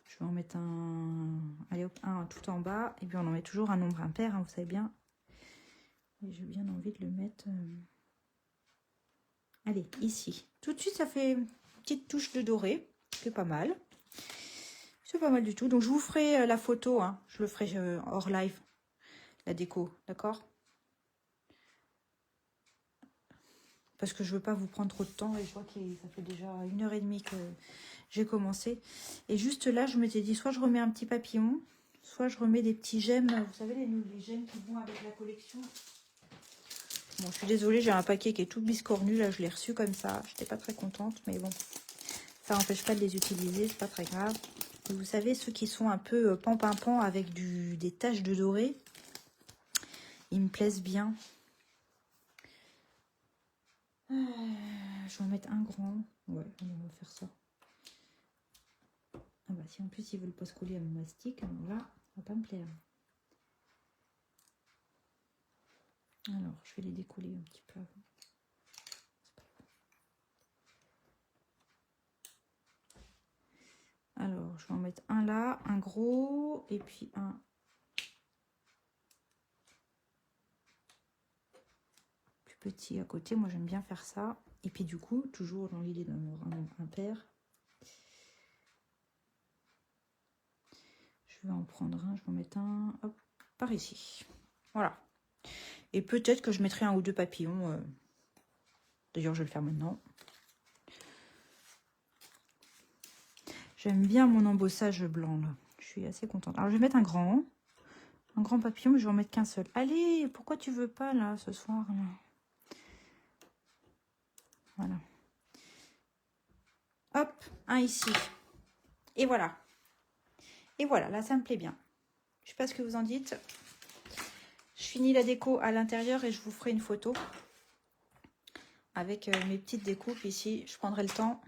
je vais en mettre un... Allez, hop, un tout en bas. Et puis, on en met toujours un nombre impair, hein, vous savez bien. Et j'ai bien envie de le mettre... Allez, ici. Tout de suite, ça fait une petite touche de doré. C'est pas mal. C'est pas mal du tout. Donc, je vous ferai la photo. Hein. Je le ferai hors live. La déco. D'accord? parce que je veux pas vous prendre trop de temps et je vois que ça fait déjà 1h30 que j'ai commencé. Et juste là, je m'étais dit, soit je remets un petit papillon, soit je remets des petits gemmes. Vous savez, les gemmes qui vont avec la collection. Bon, je suis désolée, j'ai un paquet qui est tout biscornu. Là, je l'ai reçu comme ça. Je n'étais pas très contente, mais bon, ça n'empêche pas de les utiliser, c'est pas très grave. Et vous savez, ceux qui sont un peu pan-pan-pan avec des taches de doré, ils me plaisent bien. Je vais en mettre un grand. Ouais, on va faire ça. Ah bah si en plus ils veulent pas se coller à mon mastic, là, ça va pas me plaire. Alors, je vais les décoller un petit peu avant. Alors, je vais en mettre un là, un gros, et puis un plus petit à côté. Moi, j'aime bien faire ça. Et puis du coup, toujours dans l'idée d'en avoir un paire, je vais en prendre un, je vais en mettre un, hop, par ici. Voilà. Et peut-être que je mettrai un ou deux papillons. D'ailleurs, je vais le faire maintenant. J'aime bien mon embossage blanc, là. Je suis assez contente. Alors, je vais mettre un grand papillon, mais je vais en mettre qu'un seul. Allez, pourquoi tu veux pas, là, ce soir, là? Voilà. Hop, un ici. Et voilà. Et voilà, là, ça me plaît bien. Je sais pas ce que vous en dites. Je finis la déco à l'intérieur et je vous ferai une photo avec mes petites découpes ici. Je prendrai le temps.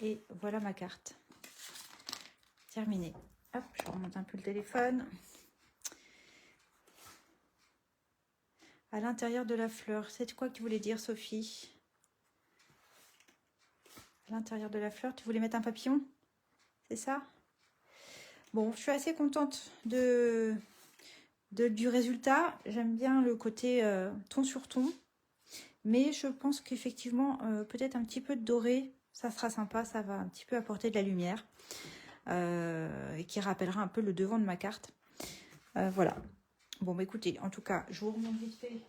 Et voilà ma carte. Terminée. Hop, je remonte un peu le téléphone. À l'intérieur de la fleur. C'est quoi que tu voulais dire, Sophie? À l'intérieur de la fleur, tu voulais mettre un papillon? C'est ça? Bon, je suis assez contente du résultat. J'aime bien le côté ton sur ton. Mais je pense qu'effectivement, peut-être un petit peu de doré, ça sera sympa. Ça va un petit peu apporter de la lumière. Et qui rappellera un peu le devant de ma carte. Voilà. Bon, bah écoutez, en tout cas, je vous remonte vite fait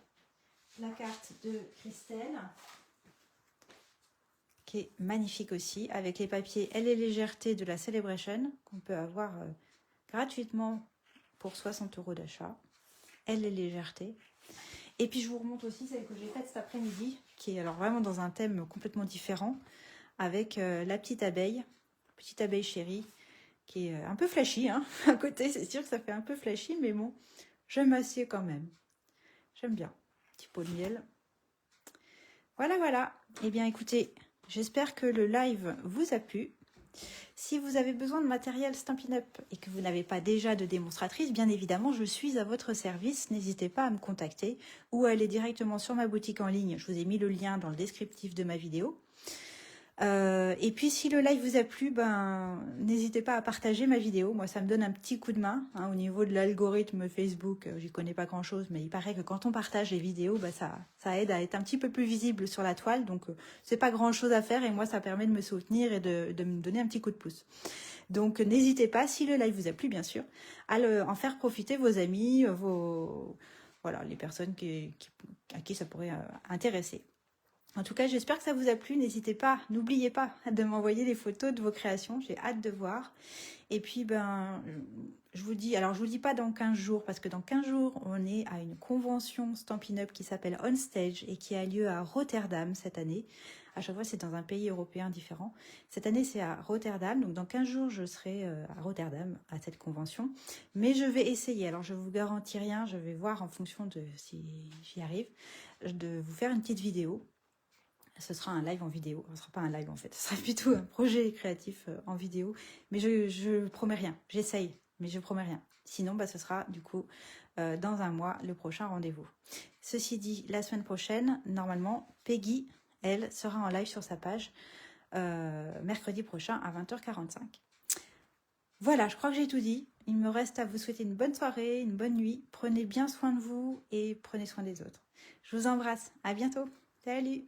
la carte de Christelle, qui est magnifique aussi, avec les papiers Elle et légèreté de la Celebration, qu'on peut avoir gratuitement pour 60 € d'achat. Elle et légèreté. Et puis je vous remonte aussi celle que j'ai faite cet après-midi, qui est alors vraiment dans un thème complètement différent, avec la petite abeille chérie, qui est un peu flashy, hein, à côté, c'est sûr que ça fait un peu flashy, mais bon, je m'assieds quand même. J'aime bien. Petit pot de miel. Voilà, voilà. Eh bien, écoutez, j'espère que le live vous a plu. Si vous avez besoin de matériel Stampin' Up et que vous n'avez pas déjà de démonstratrice, bien évidemment, je suis à votre service. N'hésitez pas à me contacter ou à aller directement sur ma boutique en ligne. Je vous ai mis le lien dans le descriptif de ma vidéo. Et puis si le live vous a plu, n'hésitez pas à partager ma vidéo. Moi, ça me donne un petit coup de main au niveau de l'algorithme Facebook. J'y connais pas grand chose, mais il paraît que quand on partage les vidéos, ça aide à être un petit peu plus visible sur la toile. Donc c'est pas grand chose à faire et moi ça permet de me soutenir et de me donner un petit coup de pouce. Donc n'hésitez pas, si le live vous a plu bien sûr, à en faire profiter vos amis, voilà, les personnes à qui ça pourrait intéresser. En tout cas, j'espère que ça vous a plu. N'hésitez pas, n'oubliez pas de m'envoyer les photos de vos créations. J'ai hâte de voir. Et puis, je vous dis pas dans 15 jours, parce que dans 15 jours, on est à une convention Stampin' Up qui s'appelle On Stage et qui a lieu à Rotterdam cette année. À chaque fois, c'est dans un pays européen différent. Cette année, c'est à Rotterdam. Donc, dans 15 jours, je serai à Rotterdam, à cette convention. Mais je vais essayer. Alors, je ne vous garantis rien. Je vais voir en fonction de si j'y arrive, de vous faire une petite vidéo. Ce sera un live en vidéo. Ce ne sera pas un live en fait. Ce sera plutôt un projet créatif en vidéo. Mais je promets rien. J'essaye, mais je promets rien. Sinon, ce sera du coup dans un mois le prochain rendez-vous. Ceci dit, la semaine prochaine, normalement, Peggy, elle, sera en live sur sa page mercredi prochain à 20h45. Voilà, je crois que j'ai tout dit. Il me reste à vous souhaiter une bonne soirée, une bonne nuit. Prenez bien soin de vous et prenez soin des autres. Je vous embrasse. À bientôt. Salut!